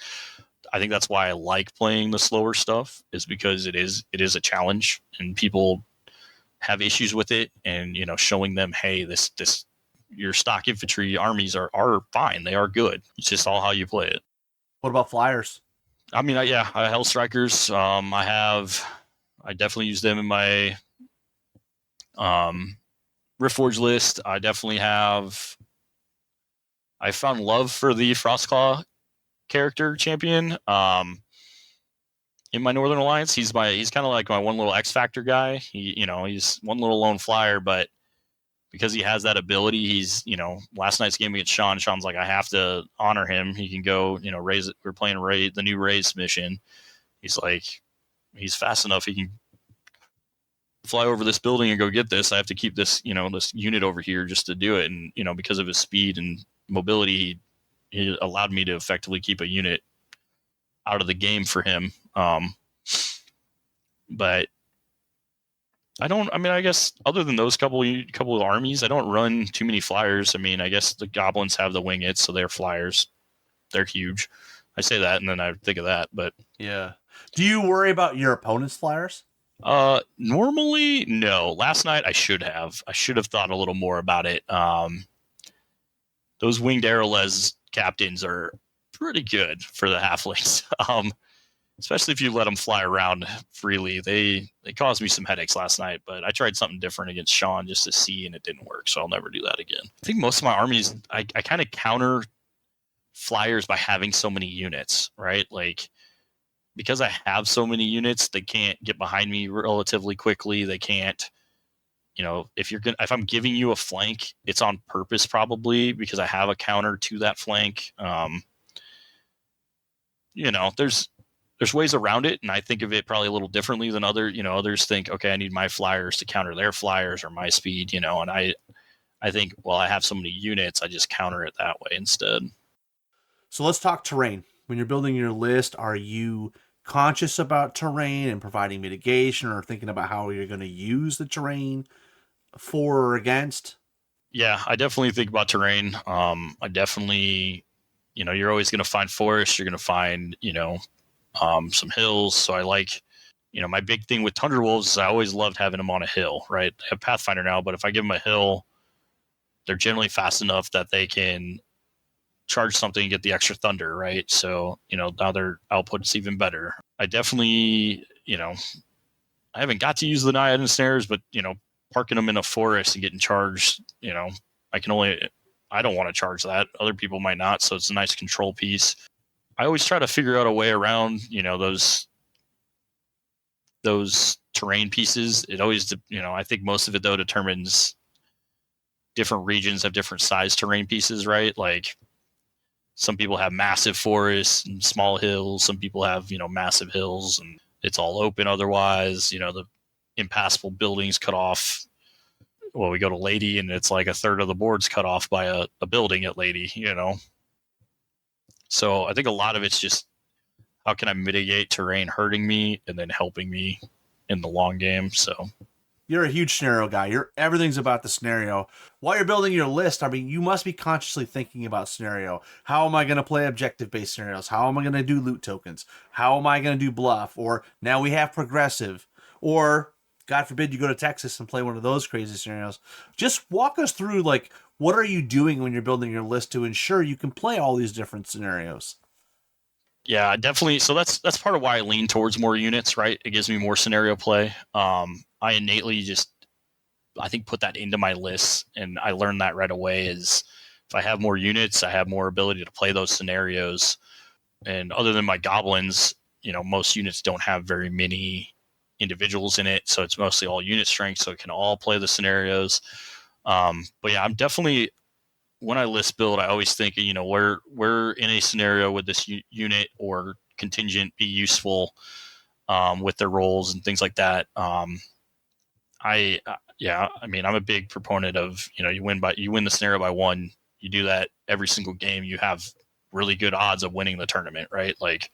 Speaker 2: I think that's why I like playing the slower stuff, is because it is a challenge and people have issues with it, and showing them, hey, this your stock infantry armies are fine, they are good. It's just all how you play it.
Speaker 3: What about flyers?
Speaker 2: I mean, I Hell Strikers. I definitely use them in my Riftforge list. I found love for the Frostclaw character champion in my Northern Alliance. He's kind of like my one little X Factor guy. He's one little lone flyer, but because he has that ability, he's, last night's game against Sean's like, I have to honor him. He can go, raise it. We're playing the new raise mission. He's like, he's fast enough. He can fly over this building and go get this. I have to keep this, this unit over here just to do it. And, because of his speed and mobility, he allowed me to effectively keep a unit out of the game for him. But I guess other than those couple of armies, I don't run too many flyers. I mean, I guess the goblins have the wingets, so they're flyers. They're huge. I say that and then I think of that, but
Speaker 3: yeah. Do you worry about your opponent's flyers?
Speaker 2: Normally, no. Last night I should have thought a little more about it. Those winged arrowless captains are pretty good for the halflings. Especially if you let them fly around freely. They caused me some headaches last night, but I tried something different against Sean just to see, and it didn't work, so I'll never do that again. I think most of my armies, I kind of counter flyers by having so many units, right? Like, because I have so many units, they can't get behind me relatively quickly. They can't, if I'm giving you a flank, it's on purpose probably because I have a counter to that flank. There's ways around it, and I think of it probably a little differently than others think, okay, I need my flyers to counter their flyers or my speed, and I think, well, I have so many units, I just counter it that way instead.
Speaker 3: So let's talk terrain. When you're building your list, are you conscious about terrain and providing mitigation, or thinking about how you're going to use the terrain for or against?
Speaker 2: Yeah, I definitely think about terrain. I definitely, you're always going to find forests. You're going to find, some hills. So I like, my big thing with Tundra Wolves is I always loved having them on a hill, right? I have Pathfinder now, but if I give them a hill, they're generally fast enough that they can charge something and get the extra thunder, right? So, now their output's even better. I definitely, I haven't got to use the Naiad and snares, but, parking them in a forest and getting charged, I don't want to charge that. Other people might not. So it's a nice control piece. I always try to figure out a way around, those terrain pieces. It always, I think most of it though determines different regions have different size terrain pieces, right? Like some people have massive forests and small hills. Some people have, massive hills and it's all open. Otherwise, the impassable buildings cut off. Well, we go to Lady and it's like a third of the board's cut off by a building at Lady, So I think a lot of it's just how can I mitigate terrain hurting me and then helping me in the long game. So
Speaker 3: you're a huge scenario guy. Everything's about the scenario. While you're building your list, you must be consciously thinking about scenario. How am I going to play objective-based scenarios? How am I going to do loot tokens? How am I going to do bluff? Or now we have progressive. Or, God forbid, you go to Texas and play one of those crazy scenarios. Just walk us through, what are you doing when you're building your list to ensure you can play all these different scenarios?
Speaker 2: Yeah, definitely. So that's part of why I lean towards more units, right? It gives me more scenario play. I innately I think put that into my list, and I learned that right away is if I have more units, I have more ability to play those scenarios. And other than my goblins, most units don't have very many individuals in it, so it's mostly all unit strength, so it can all play the scenarios. But yeah, I'm definitely, when I list build, I always think, where in a scenario would this unit or contingent be useful with their roles and things like that. I'm a big proponent of, you win the scenario by one. You do that every single game, you have really good odds of winning the tournament, right? Like,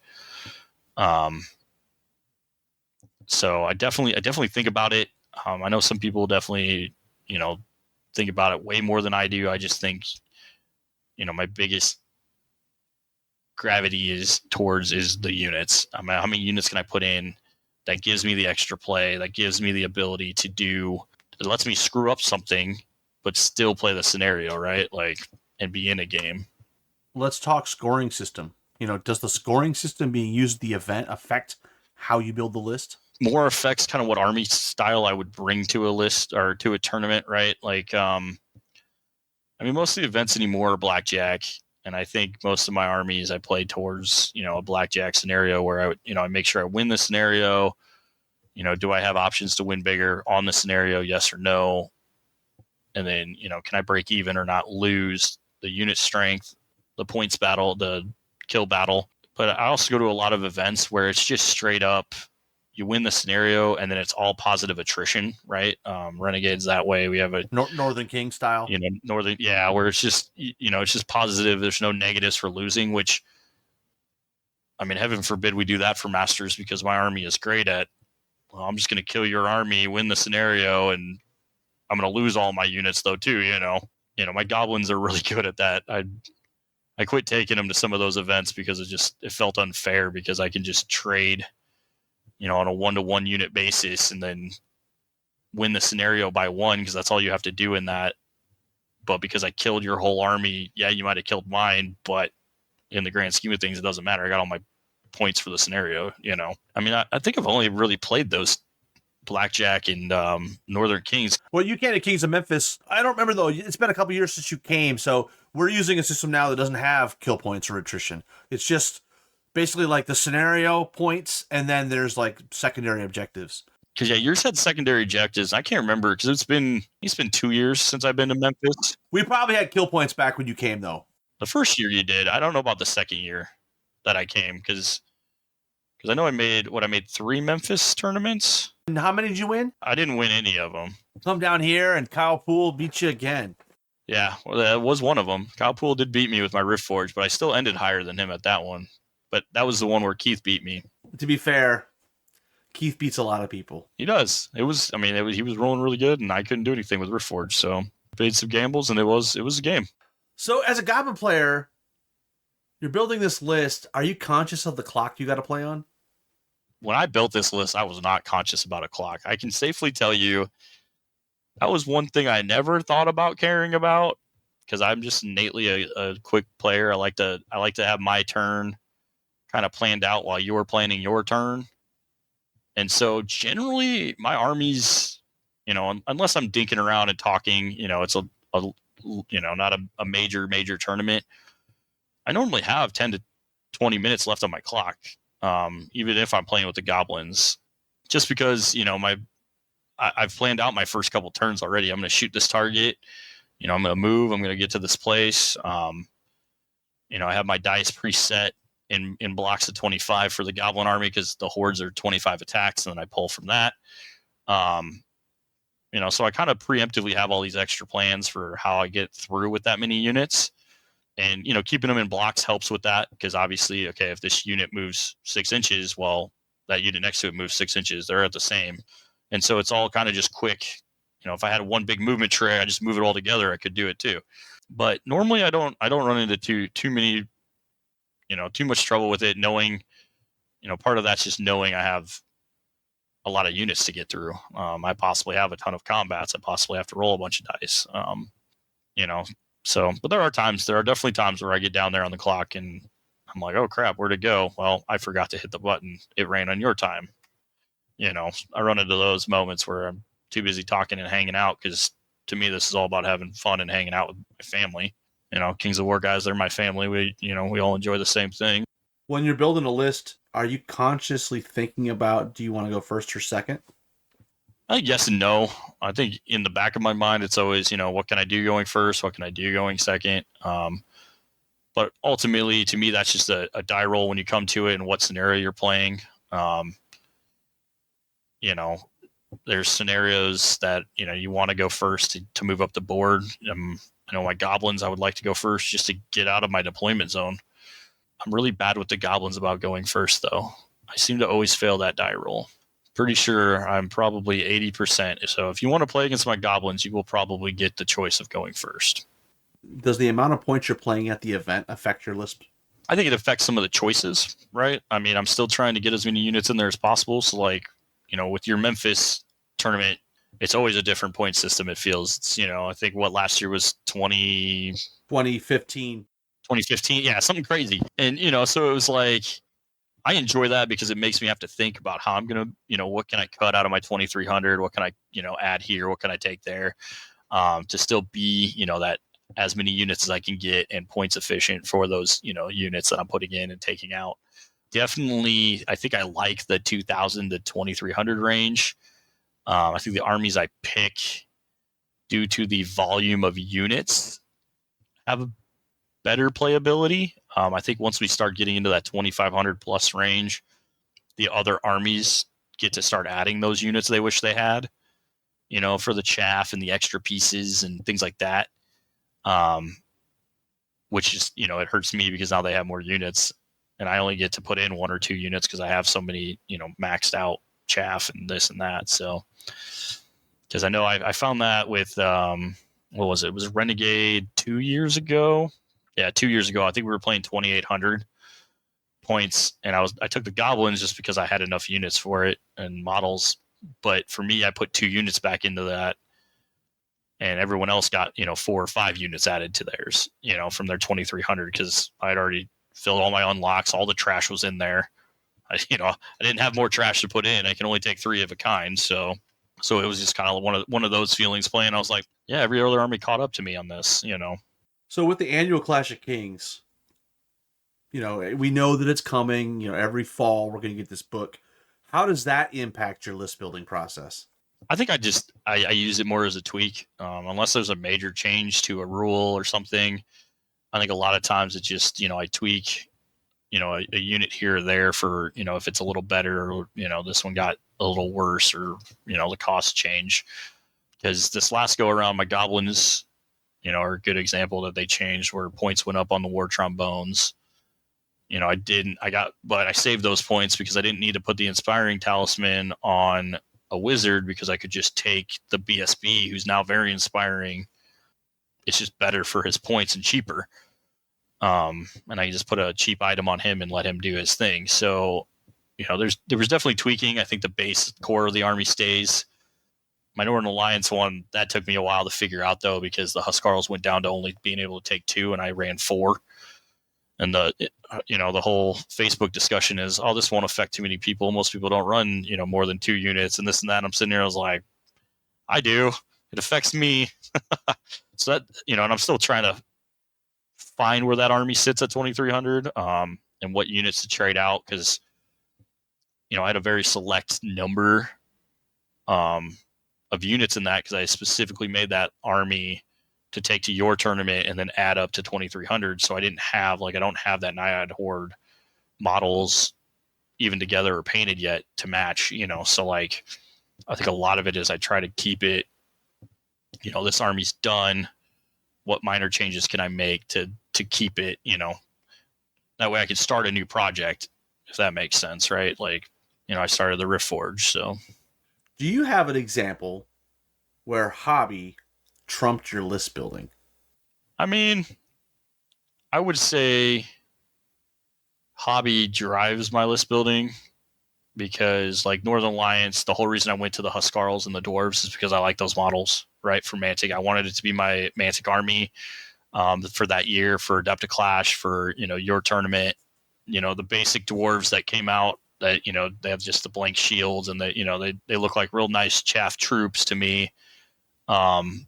Speaker 2: so I definitely think about it. I know some people definitely, think about it way more than I do. I just think, my biggest gravity is the units. I mean, how many units can I put in that gives me the extra play, that gives me the ability to do, it lets me screw up something, but still play the scenario, right? Like, and be in a game.
Speaker 3: Let's talk scoring system. Does the scoring system being used at the event affect how you build the list?
Speaker 2: More affects kind of what army style I would bring to a list or to a tournament, right? Like, most of the events anymore are blackjack, and I think most of my armies I play towards, a blackjack scenario where I would, I make sure I win the scenario. Do I have options to win bigger on the scenario? Yes or no? And then, can I break even or not lose the unit strength, the points battle, the kill battle? But I also go to a lot of events where it's just straight up, you win the scenario and then it's all positive attrition, right? Renegades that way. We have a
Speaker 3: Northern King style,
Speaker 2: where it's just, it's just positive. There's no negatives for losing, which, heaven forbid we do that for Masters, because my army is great at, well, I'm just going to kill your army, win the scenario, and I'm going to lose all my units though too. My goblins are really good at that. I quit taking them to some of those events because it felt unfair, because I can just trade, on a 1-to-1 unit basis and then win the scenario by one, because that's all you have to do in that. But because I killed your whole army, yeah, you might have killed mine, but in the grand scheme of things, it doesn't matter. I got all my points for the scenario, I think I've only really played those blackjack and Northern Kings.
Speaker 3: Well, you came to Kings of Memphis. I don't remember, though. It's been a couple years since you came, so we're using a system now that doesn't have kill points or attrition. It's just basically like the scenario points, and then there's like secondary objectives.
Speaker 2: Because yours had secondary objectives. I can't remember, because it's been 2 years since I've been to Memphis.
Speaker 3: We probably had kill points back when you came, though.
Speaker 2: The first year you did. I don't know about the second year that I came, because I know I made 3 Memphis tournaments.
Speaker 3: And how many did you win?
Speaker 2: I didn't win any of them.
Speaker 3: Come down here and Kyle Poole beat you again.
Speaker 2: Yeah, well, that was one of them. Kyle Poole did beat me with my Rift Forge, but I still ended higher than him at that one. But that was the one where Keith beat me.
Speaker 3: To be fair, Keith beats a lot of people.
Speaker 2: He does. He was rolling really good, and I couldn't do anything with Rift Forge, so made some gambles, and it was a game.
Speaker 3: So as a Goblin player, you're building this list. Are you conscious of the clock you got to play on?
Speaker 2: When I built this list, I was not conscious about a clock. I can safely tell you that was one thing I never thought about caring about, because I'm just innately a quick player. I like to have my turn kind of planned out while you were planning your turn. And so generally my armies, unless I'm dinking around and talking, it's not a major tournament, I normally have 10 to 20 minutes left on my clock. Even if I'm playing with the goblins, just because, I've planned out my first couple turns already. I'm going to shoot this target, I'm going to move, I'm going to get to this place. I have my dice preset in blocks of 25 for the goblin army, because the hordes are 25 attacks, and then I pull from that. So I kind of preemptively have all these extra plans for how I get through with that many units. And, keeping them in blocks helps with that, because obviously, okay, if this unit moves 6 inches, well, that unit next to it moves 6 inches. They're at the same. And so it's all kind of just quick. If I had one big movement tray, I just move it all together, I could do it too. But normally I don't run into too many, too much trouble with it, knowing, part of that's just knowing I have a lot of units to get through. I possibly have a ton of combats. I possibly have to roll a bunch of dice. So, but there are definitely times where I get down there on the clock and I'm like, oh crap, where'd it go? Well, I forgot to hit the button. It ran on your time. I run into those moments where I'm too busy talking and hanging out, because to me, this is all about having fun and hanging out with my family. Kings of War guys, they're my family. We all enjoy the same thing.
Speaker 3: When you're building a list, are you consciously thinking about, do you want to go first or second?
Speaker 2: I think yes and no. I think in the back of my mind, it's always, what can I do going first? What can I do going second? But ultimately, to me, that's just a die roll when you come to it and what scenario you're playing. There's scenarios that, you want to go first to move up the board. My goblins, I would like to go first just to get out of my deployment zone. I'm really bad with the goblins about going first, though. I seem to always fail that die roll. Pretty sure I'm probably 80%. So if you want to play against my goblins, you will probably get the choice of going first.
Speaker 3: Does the amount of points you're playing at the event affect your list?
Speaker 2: I think it affects some of the choices, right? I mean, I'm still trying to get as many units in there as possible. So, with your Memphis tournament, it's always a different point system, it feels. It's, I think last year was
Speaker 3: 2015.
Speaker 2: 2015. Yeah, something crazy. And, so it was like, I enjoy that because it makes me have to think about how I'm going to, what can I cut out of my 2300? What can I, add here? What can I take there? To still be, that as many units as I can get and points efficient for those, units that I'm putting in and taking out. Definitely, I think I like the 2000 to 2300 range. I think the armies I pick, due to the volume of units, have a better playability. I think once we start getting into that 2500 plus range, the other armies get to start adding those units they wish they had, for the chaff and the extra pieces and things like that. Which is, it hurts me because now they have more units and I only get to put in 1 or 2 units because I have so many, maxed out chaff and this and that. So, because I know I found that with, what was it? It was Renegade 2 years ago. Yeah, 2 years ago. I think we were playing 2,800 points, and I took the goblins just because I had enough units for it and models. But for me, I put 2 units back into that, and everyone else got 4 or 5 units added to theirs, from their 2,300 because I had already filled all my unlocks. All the trash was in there. I didn't have more trash to put in. I can only take 3 of a kind, so it was just kind of one of those feelings playing. I was like, yeah, every other army caught up to me on this,
Speaker 3: So with the annual Clash of Kings, we know that it's coming. Every fall we're going to get this book. How does that impact your list building process?
Speaker 2: I think I use it more as a tweak. Unless there's a major change to a rule or something, I think a lot of times it's just, I tweak, a unit here or there for, if it's a little better or, this one got a little worse or, the cost change. Because this last go around, my goblins, are a good example that they changed where points went up on the war trombones. But I saved those points because I didn't need to put the inspiring talisman on a wizard because I could just take the BSB, who's now very inspiring. It's just better for his points and cheaper. And I just put a cheap item on him and let him do his thing. So, there was definitely tweaking. I think the base core of the army stays. My Northern Alliance one, that took me a while to figure out, though, because the Huskarls went down to only being able to take 2, and I ran 4. And the whole Facebook discussion is, oh, this won't affect too many people. Most people don't run, more than 2 units and this and that. And I'm sitting there, I was like, I do. It affects me. So that, and I'm still trying to find where that army sits at 2,300 and what units to trade out. Because, I had a very select number of units in that because I specifically made that army to take to your tournament and then add up to 2,300. So I don't have that Naiad Horde models even together or painted yet to match, so I think a lot of it is I try to keep it, this army's done. What minor changes can I make to keep it, that way I can start a new project, if that makes sense, right? I started the Rift Forge, so.
Speaker 3: Do you have an example where hobby trumped your list building?
Speaker 2: I mean, I would say hobby drives my list building because Northern Alliance, the whole reason I went to the Huskarls and the Dwarves is because I like those models, right? For Mantic. I wanted it to be my Mantic army for that year, for Adepta Clash, for, your tournament, the basic Dwarves that came out that, they have just the blank shields and they look like real nice chaff troops to me. And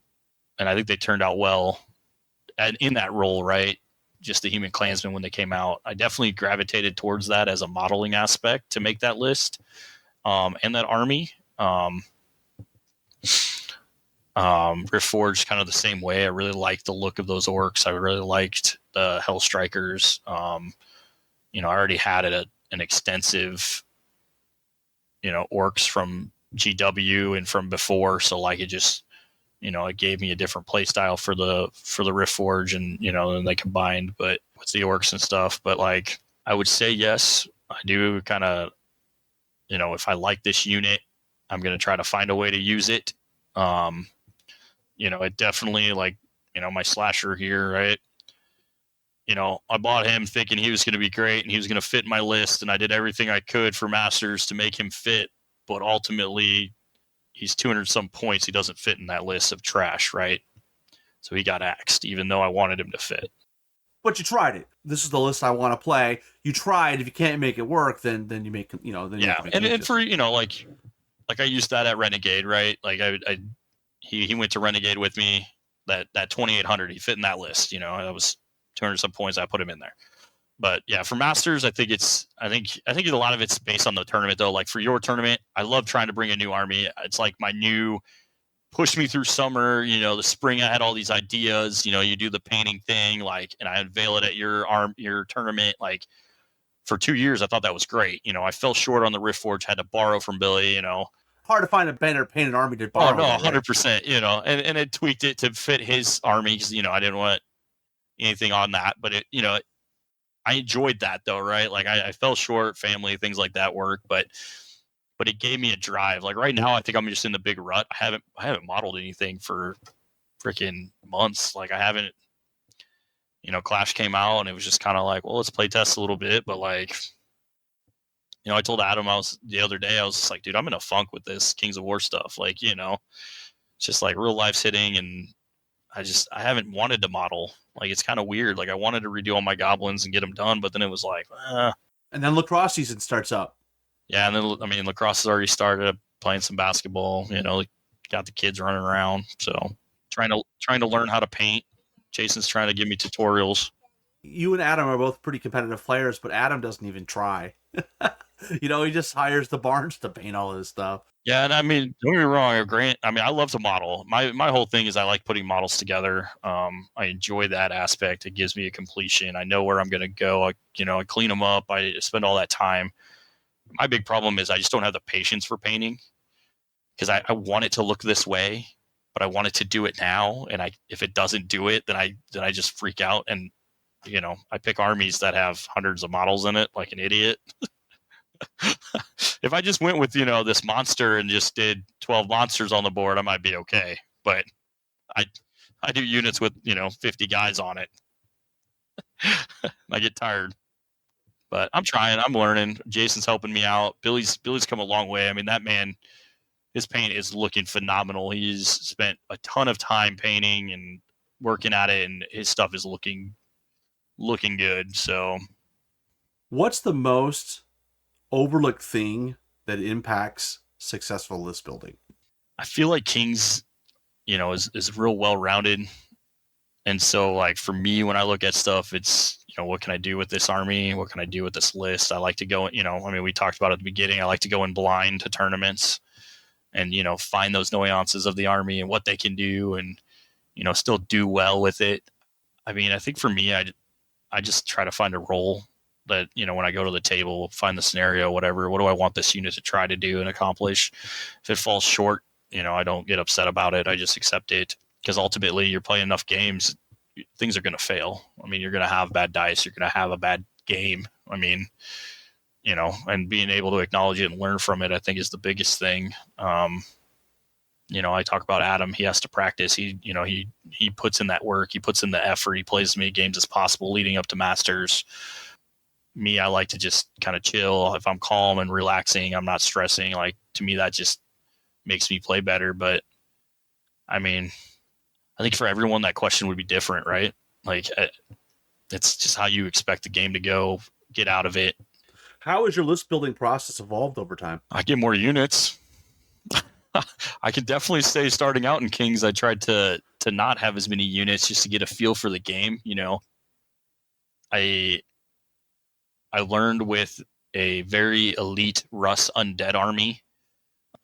Speaker 2: I think they turned out well in that role, right? Just the Human Clansman when they came out, I definitely gravitated towards that as a modeling aspect to make that list, and that army. Riftforged kind of the same way. I really liked the look of those orcs. I really liked the Hell Strikers. I already had an extensive, orcs from GW and from before, so like it just, it gave me a different play style for the Riftforge, and then they combined, but with the orcs and stuff. But like, I would say yes, I do kind of, if I like this unit, I'm going to try to find a way to use it. It definitely, like, my slasher here, right? I bought him thinking he was going to be great and he was going to fit my list, and I did everything I could for Masters to make him fit, but ultimately he's 200 some points. He doesn't fit in that list of trash, right? So he got axed, even though I wanted him to fit.
Speaker 3: But you tried it. This is the list I want to play. You tried. If you can't make it work, then you make, then
Speaker 2: yeah. And for, like I used that at Renegade, right? Like he went to Renegade with me. That 2800, he fit in that list. That was 200 some points. I put him in there. But yeah, for Masters, I think a lot of it's based on the tournament though. Like for your tournament, I love trying to bring a new army. It's like my new push me through summer. The spring I had all these ideas. You do the painting thing, like, and I unveil it at your tournament. Like for 2 years, I thought that was great. I fell short on the Riftforge, had to borrow from Billy.
Speaker 3: Hard to find a better painted army to borrow.
Speaker 2: Oh no, 100%. And it tweaked it to fit his army because I didn't want anything on that, but it I enjoyed that though, right? Like I fell short, family, things like that work, but it gave me a drive. Like right now, I think I'm just in the big rut. I haven't modeled anything for freaking months. Like I haven't, Clash came out and it was just kind of like, well, let's play test a little bit. But like, I told Adam, the other day, I was just like, dude, I'm in a funk with this Kings of War stuff. Like, it's just like real life's hitting, and I haven't wanted to model. Like, it's kind of weird. Like, I wanted to redo all my goblins and get them done, but then it was like,
Speaker 3: And then lacrosse season starts up.
Speaker 2: Yeah, and then, lacrosse has already started, playing some basketball. Got the kids running around. So trying to learn how to paint. Jason's trying to give me tutorials.
Speaker 3: You and Adam are both pretty competitive players, but Adam doesn't even try. He just hires the Barnes to paint all his stuff.
Speaker 2: Yeah, and don't get me wrong, Grant. I love to model. My whole thing is I like putting models together. I enjoy that aspect. It gives me a completion. I know where I'm going to go. I clean them up. I spend all that time. My big problem is I just don't have the patience for painting, because I want it to look this way, but I want it to do it now. And if it doesn't do it, then I just freak out. And I pick armies that have hundreds of models in it like an idiot. If I just went with, this monster and just did 12 monsters on the board, I might be okay. But I do units with, 50 guys on it. I get tired. But I'm trying. I'm learning. Jason's helping me out. Billy's come a long way. That man, his paint is looking phenomenal. He's spent a ton of time painting and working at it, and his stuff is looking good. So,
Speaker 3: what's the most overlooked thing that impacts successful list building?
Speaker 2: I feel like Kings, is real well-rounded. And so, like, for me, when I look at stuff, it's, what can I do with this army? What can I do with this list? I like to go, we talked about at the beginning, I like to go in blind to tournaments and, find those nuances of the army and what they can do and, still do well with it. I think for me, I just try to find a role that, when I go to the table, find the scenario, whatever, what do I want this unit to try to do and accomplish? If it falls short, I don't get upset about it. I just accept it, because ultimately you're playing enough games, things are going to fail. You're going to have bad dice. You're going to have a bad game. And being able to acknowledge it and learn from it, I think, is the biggest thing. I talk about Adam. He has to practice. He puts in that work. He puts in the effort. He plays as many games as possible leading up to Masters. Me, I like to just kind of chill. If I'm calm and relaxing, I'm not stressing. Like, to me, that just makes me play better. But I think for everyone, that question would be different, right? Like, it's just how you expect the game to go, get out of it.
Speaker 3: How has your list building process evolved over time?
Speaker 2: I get more units. I can definitely say starting out in Kings, I tried to to not have as many units just to get a feel for the game. I learned with a very elite Russ undead army.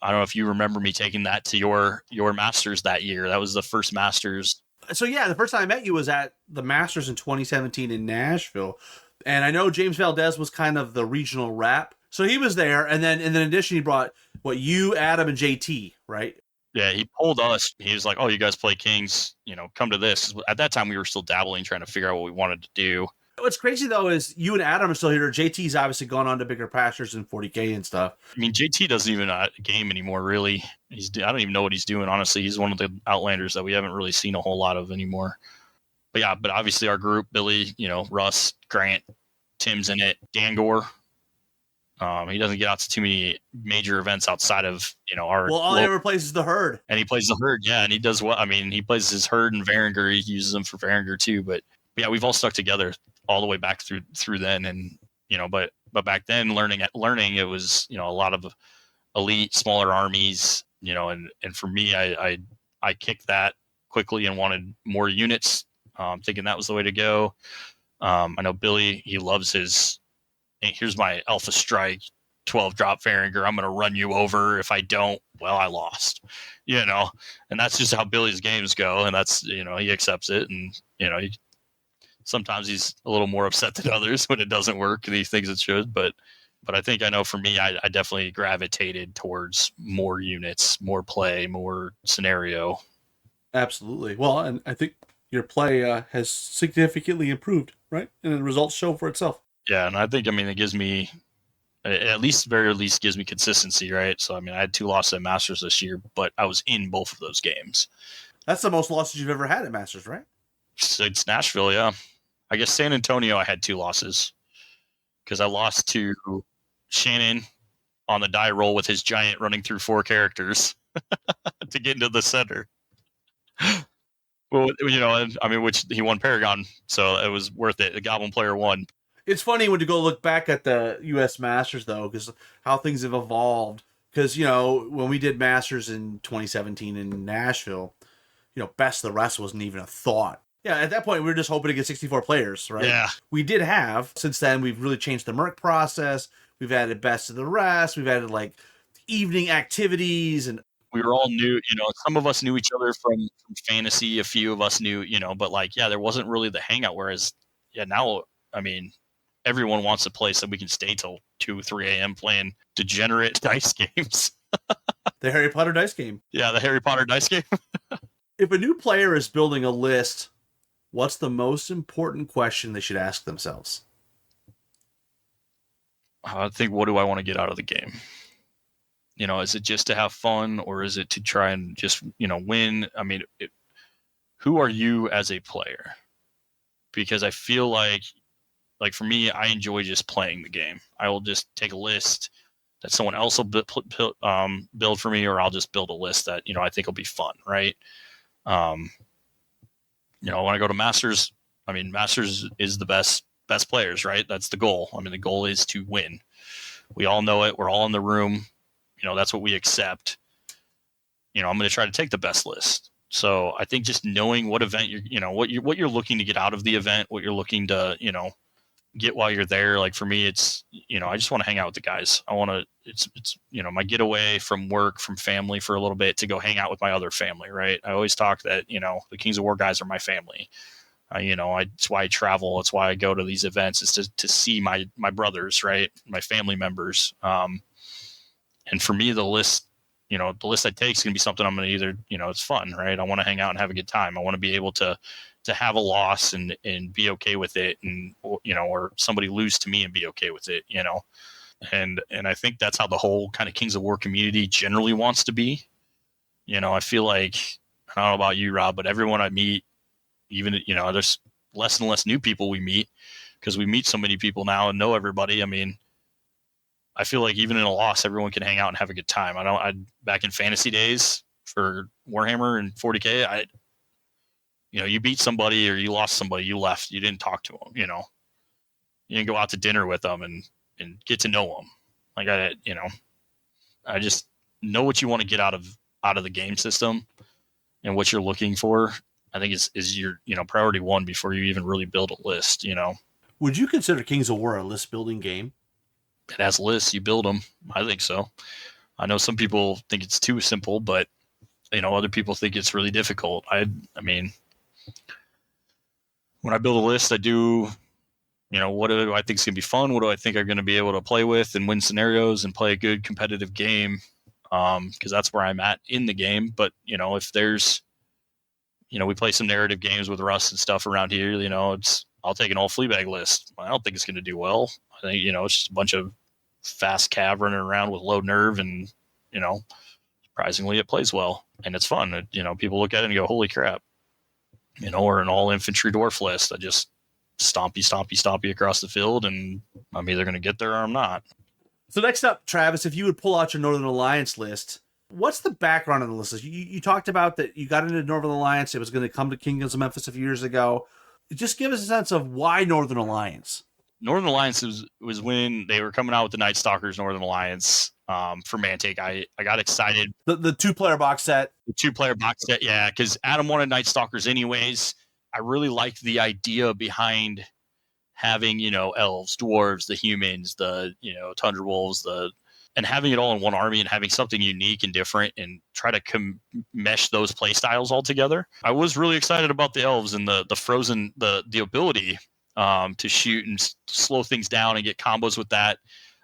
Speaker 2: I don't know if you remember me taking that to your Masters that year. That was the first Masters.
Speaker 3: So yeah, the first time I met you was at the Masters in 2017 in Nashville. And I know James Valdez was kind of the regional rep. So he was there. And then in addition, he brought you, Adam, and JT, right?
Speaker 2: Yeah, he pulled us. He was like, "Oh, you guys play Kings, come to this." At that time, we were still dabbling, trying to figure out what we wanted to do.
Speaker 3: What's crazy, though, is you and Adam are still here. JT's obviously gone on to bigger pastures and 40K and stuff.
Speaker 2: I mean, JT doesn't even game anymore, really. I don't even know what he's doing, honestly. He's one of the Outlanders that we haven't really seen a whole lot of anymore. But yeah, but obviously our group, Billy, Russ, Grant, Timm's in it, Dan Gore. He doesn't get out to too many major events outside of, our...
Speaker 3: Well, all he ever plays is the Herd.
Speaker 2: And he plays the Herd, yeah, and he does what? I mean, he plays his Herd and Varinger. He uses them for Varinger, too. But yeah, we've all stuck together all the way back through then. And, but back then, learning, it was, a lot of elite, smaller armies, and for me, I kicked that quickly and wanted more units, thinking that was the way to go. I know Billy, he loves his... Hey, here's my Alpha Strike 12 drop Varinger. I'm going to run you over. If I don't, well, I lost, and that's just how Billy's games go. And that's, he accepts it. And, sometimes he's a little more upset than others when it doesn't work and he thinks it should. But I think I know for me, I definitely gravitated towards more units, more play, more scenario.
Speaker 3: Absolutely. Well, and I think your play has significantly improved, right? And the results show for itself.
Speaker 2: Yeah, and I think, it gives me, very least gives me consistency, right? So, I had 2 losses at Masters this year, but I was in both of those games.
Speaker 3: That's the most losses you've ever had at Masters, right?
Speaker 2: It's Nashville, yeah. I guess San Antonio, I had 2 losses because I lost to Shannon on the die roll with his giant running through 4 characters to get into the center. Well, which he won Paragon, so it was worth it. The Goblin player won.
Speaker 3: It's funny when you go look back at the U.S. Masters, though, because how things have evolved. Because, when we did Masters in 2017 in Nashville, best of the rest wasn't even a thought. Yeah, at that point, we were just hoping to get 64 players, right?
Speaker 2: Yeah.
Speaker 3: We did have. Since then, we've really changed the Merc process. We've added best of the rest. We've added, evening activities. And
Speaker 2: we were all new, some of us knew each other from fantasy. A few of us knew, but, there wasn't really the hangout. Whereas, now, everyone wants to play so we can stay till 2, 3 a.m. playing degenerate dice games.
Speaker 3: The Harry Potter dice game.
Speaker 2: Yeah, the Harry Potter dice game.
Speaker 3: If a new player is building a list, what's the most important question they should ask themselves?
Speaker 2: I think, what do I want to get out of the game? Is it just to have fun, or is it to try and just, win? Who are you as a player? Because I feel like for me, I enjoy just playing the game. I will just take a list that someone else will build for me, or I'll just build a list that, I think will be fun, right? When I go to Masters, Masters is the best players, right? That's the goal. The goal is to win. We all know it. We're all in the room. That's what we accept. I'm going to try to take the best list. So I think just knowing what event what you're looking to get out of the event, what you're looking to, get while you're there. For me, it's, I just want to hang out with the guys. I want to, it's, my getaway from work, from family for a little bit to go hang out with my other family. Right. I always talk that, the Kings of War guys are my family. It's why I travel. It's why I go to these events, is to see my brothers, right. My family members. And for me, the list I take is going to be something I'm going to either, it's fun, right. I want to hang out and have a good time. I want to be able to have a loss and be okay with it, and or somebody lose to me and be okay with it, and I think that's how the whole kind of Kings of War community generally wants to be. I feel like, I don't know about you, Rob, but everyone I meet, even there's less and less new people we meet because we meet so many people now and know everybody. I feel like even in a loss, everyone can hang out and have a good time. Back in fantasy days for Warhammer and 40K, you beat somebody or you lost somebody, you left, you didn't talk to them, you didn't go out to dinner with them and get to know them. I just know what you want to get out of the game system and what you're looking for. I think is your, priority one before you even really build a list.
Speaker 3: Would you consider Kings of War a list building game?
Speaker 2: It has lists, you build them. I think so. I know some people think it's too simple, but other people think it's really difficult. I mean, when I build a list, I do, what do I think is going to be fun? What do I think I'm going to be able to play with and win scenarios and play a good competitive game? Because that's where I'm at in the game. But, if there's, we play some narrative games with Russ and stuff around here, I'll take an all Fleabag list. I don't think it's going to do well. I think, it's just a bunch of fast cav running around with low nerve, and, surprisingly it plays well and it's fun. People look at it and go, holy crap, or an all infantry dwarf list. I just stompy across the field, and I'm either going to get there or I'm not.
Speaker 3: So next up, Travis, if you would pull out your Northern Alliance list, what's the background of the list? You talked about that you got into Northern Alliance. It was going to come to Kingdoms of Memphis a few years ago. Just give us a sense of why Northern Alliance.
Speaker 2: Northern Alliance was when they were coming out with the Night Stalkers Northern Alliance for Mantic. I got excited.
Speaker 3: The 2-player box set.
Speaker 2: The 2-player box set, yeah, because Adam wanted Night Stalkers anyways. I really liked the idea behind having, elves, dwarves, the humans, the, tundra wolves, and having it all in one army and having something unique and different and try to mesh those play styles all together. I was really excited about the elves and the frozen, the ability to shoot and slow things down and get combos with that.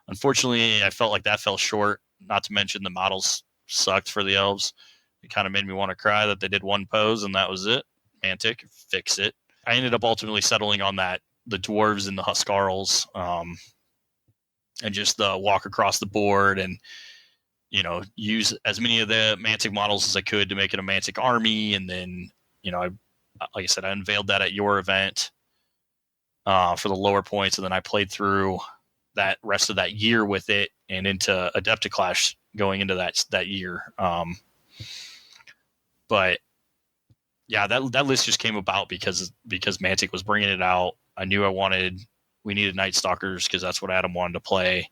Speaker 2: Unfortunately, I felt like that fell short, not to mention the models sucked for the elves. It kind of made me want to cry that they did one pose and that was it. Mantic, fix it. I ended up ultimately settling on that, the dwarves and the Huskarls, and just walk across the board and, use as many of the Mantic models as I could to make it a Mantic army. And then, like I said, I unveiled that at your event for the lower points. And then I played through that rest of that year with it and into Adepticlash going into that year. But yeah, that list just came about because Mantic was bringing it out. I knew we needed Night Stalkers because that's what Adam wanted to play.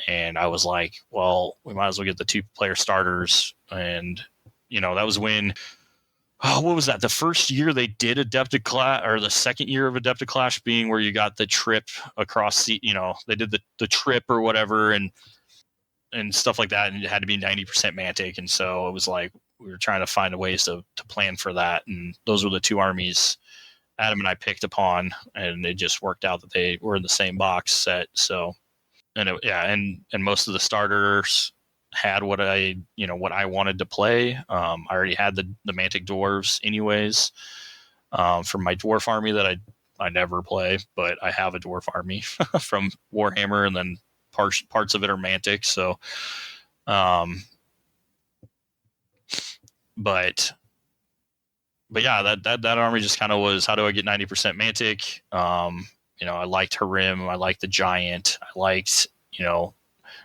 Speaker 2: And I was like, well, we might as well get the 2-player starters. And, that was when, what was that? The first year they did Adepticlash, or the second year of Adepticlash being where you got the trip across they did the trip or whatever and stuff like that. And it had to be 90% Mantic. And so it was like, we were trying to find ways to plan for that. And those were the 2 armies Adam and I picked upon, and it just worked out that they were in the same box set. So, and most of the starters had what I wanted to play. I already had the Mantic dwarves anyways, from my dwarf army that I never play, but I have a dwarf army from Warhammer, and then parts of it are Mantic. So, but yeah, that army just kind of was, how do I get 90% Mantic? I liked Harim. I liked the Giant. I liked,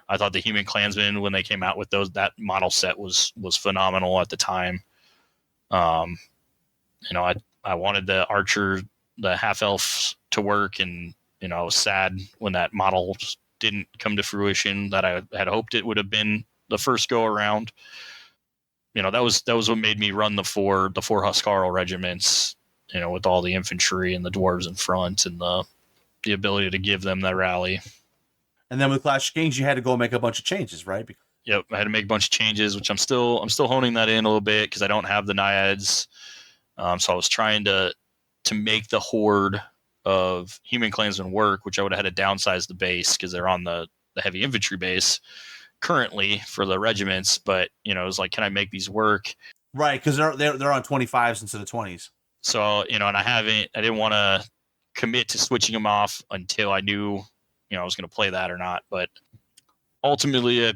Speaker 2: I thought the Human Clansmen, when they came out with that model set was phenomenal at the time. I wanted the Archer, the half elf to work, and, I was sad when that model didn't come to fruition that I had hoped it would have been the first go around. That was what made me run the four Huskarl regiments, with all the infantry and the dwarves in front and the ability to give them that rally.
Speaker 3: And then with Clash of Kings, you had to go make a bunch of changes, right?
Speaker 2: Yep, I had to make a bunch of changes, which I'm still honing that in a little bit because I don't have the naiads. So I was trying to make the horde of Human Clansmen work, which I would have had to downsize the base because they're on the heavy infantry base currently for the regiments. But it was like, can I make these work?
Speaker 3: Right, because they're on 25s instead of 20s.
Speaker 2: So and I didn't want to commit to switching them off until I knew I was going to play that or not. But ultimately, I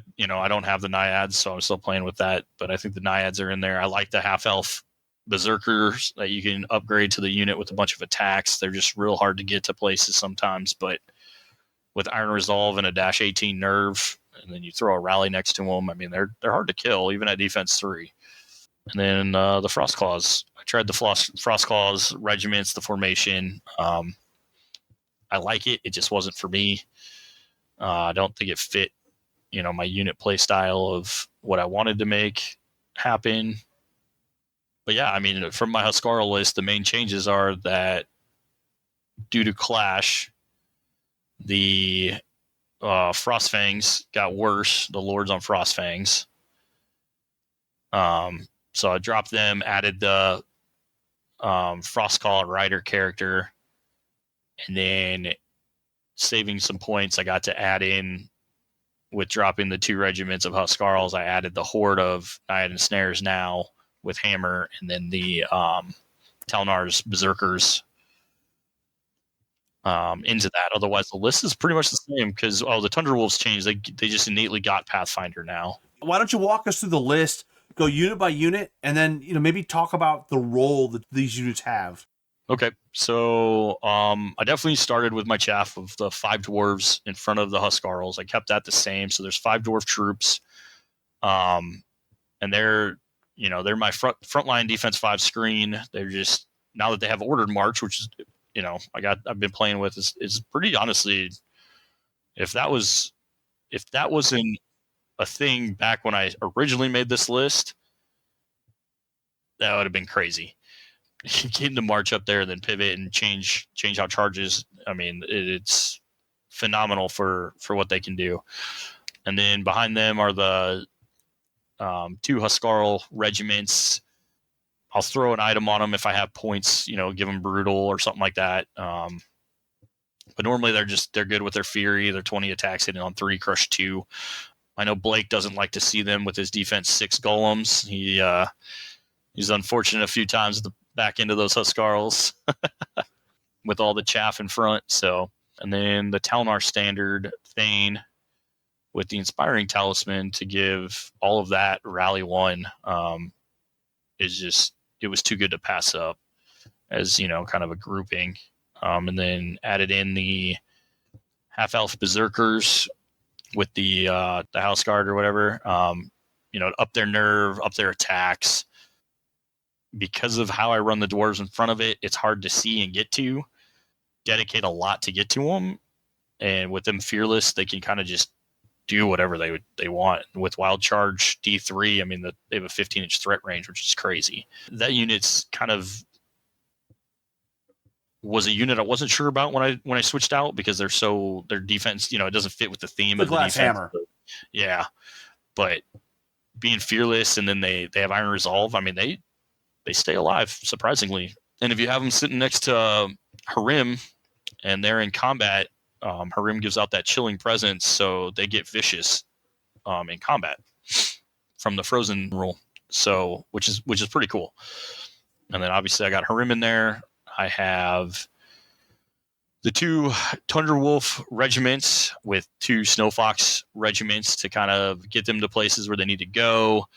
Speaker 2: don't have the naiads, so I'm still playing with that. But I think the naiads are in there. I like the half elf berserkers that you can upgrade to the unit with a bunch of attacks. They're just real hard to get to places sometimes, but with Iron Resolve and a -18 nerve, and then you throw a rally next to them, I mean, they're hard to kill even at defense 3. And then the Frost Claws. I tried the Frost Claws regiments, the formation. I like it. It just wasn't for me. I don't think it fit, my unit play style of what I wanted to make happen. But yeah, I mean, from my Huskarl list, the main changes are that due to Clash, the Frostfangs got worse. The Lords on Frostfangs. So I dropped them, added the Frostcall Rider character, and then saving some points, I got to add in with dropping the 2 regiments of Huskarls. I added the Horde of Naiad and Snares now with Hammer, and then the Talnar's Berserkers into that. Otherwise, the list is pretty much the same because the Tundra Wolves changed. They just innately got Pathfinder now.
Speaker 3: Why don't you walk us through the list, go unit by unit, and then maybe talk about the role that these units have.
Speaker 2: Okay, so I definitely started with my chaff of the 5 dwarves in front of the Huskarls. I kept that the same. So there's 5 dwarf troops, and they're my frontline defense 5 screen. They're just, now that they have ordered march, which is I've been playing with, is pretty, honestly, if that wasn't a thing back when I originally made this list, that would have been crazy. Getting to march up there and then pivot and change how charges. I mean, it's phenomenal for what they can do. And then behind them are the 2 Huskarl regiments. I'll throw an item on them if I have points, give them brutal or something like that. But normally they're good with their fury. They're 20 attacks, hitting on 3, crush 2. I know Blake doesn't like to see them with his defense 6 golems. He's unfortunate a few times at the back end of those Huskarls with all the chaff in front. So, and then the Talnar standard Thane with the Inspiring Talisman to give all of that rally 1 is just, it was too good to pass up as, kind of a grouping. And then added in the half-elf Berserkers with the House Guard or whatever, up their nerve, up their attacks. Because of how I run the dwarves in front of it, it's hard to see and get to. Dedicate a lot to get to them, and with them fearless, they can kind of just do whatever they want. With Wild Charge D3, I mean, they have a 15-inch threat range, which is crazy. That unit's kind of was a unit I wasn't sure about when I switched out because their defense, it doesn't fit with the theme of the defense.
Speaker 3: Hammer.
Speaker 2: Yeah, but being fearless, and then they have Iron Resolve. I mean, they stay alive, surprisingly. And if you have them sitting next to Harim and they're in combat, Harim gives out that chilling presence, so they get vicious in combat from the Frozen rule. So, which is pretty cool. And then obviously I got Harim in there. I have the 2 Tundra Wolf regiments with 2 Snow Fox regiments to kind of get them to places where they need to go.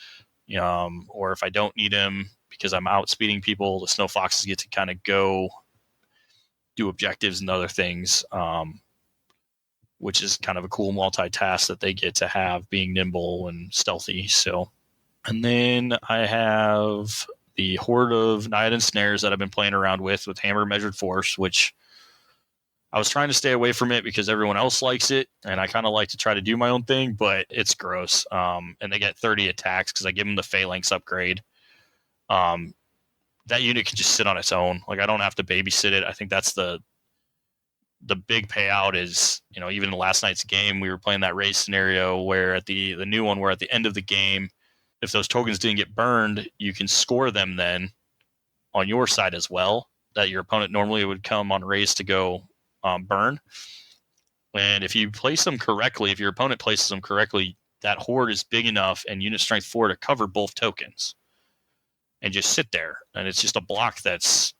Speaker 2: Or if I don't need them, because I'm outspeeding people, the Snow Foxes get to kind of go do objectives and other things, which is kind of a cool multitask that they get to have, being nimble and stealthy. So, and then I have the Horde of Naiad and Snares that I've been playing around with Hammer Measured Force, which I was trying to stay away from it because everyone else likes it, and I kind of like to try to do my own thing, but it's gross. And they get 30 attacks because I give them the Phalanx upgrade. That unit can just sit on its own. Like, I don't have to babysit it. I think that's the big payout is, even in last night's game, we were playing that race scenario where at the new one, where at the end of the game, if those tokens didn't get burned, you can score them then on your side as well, that your opponent normally would come on race to go burn. And if you place them correctly, if your opponent places them correctly, that horde is big enough and unit strength 4 to cover both tokens and just sit there. And it's just a block that's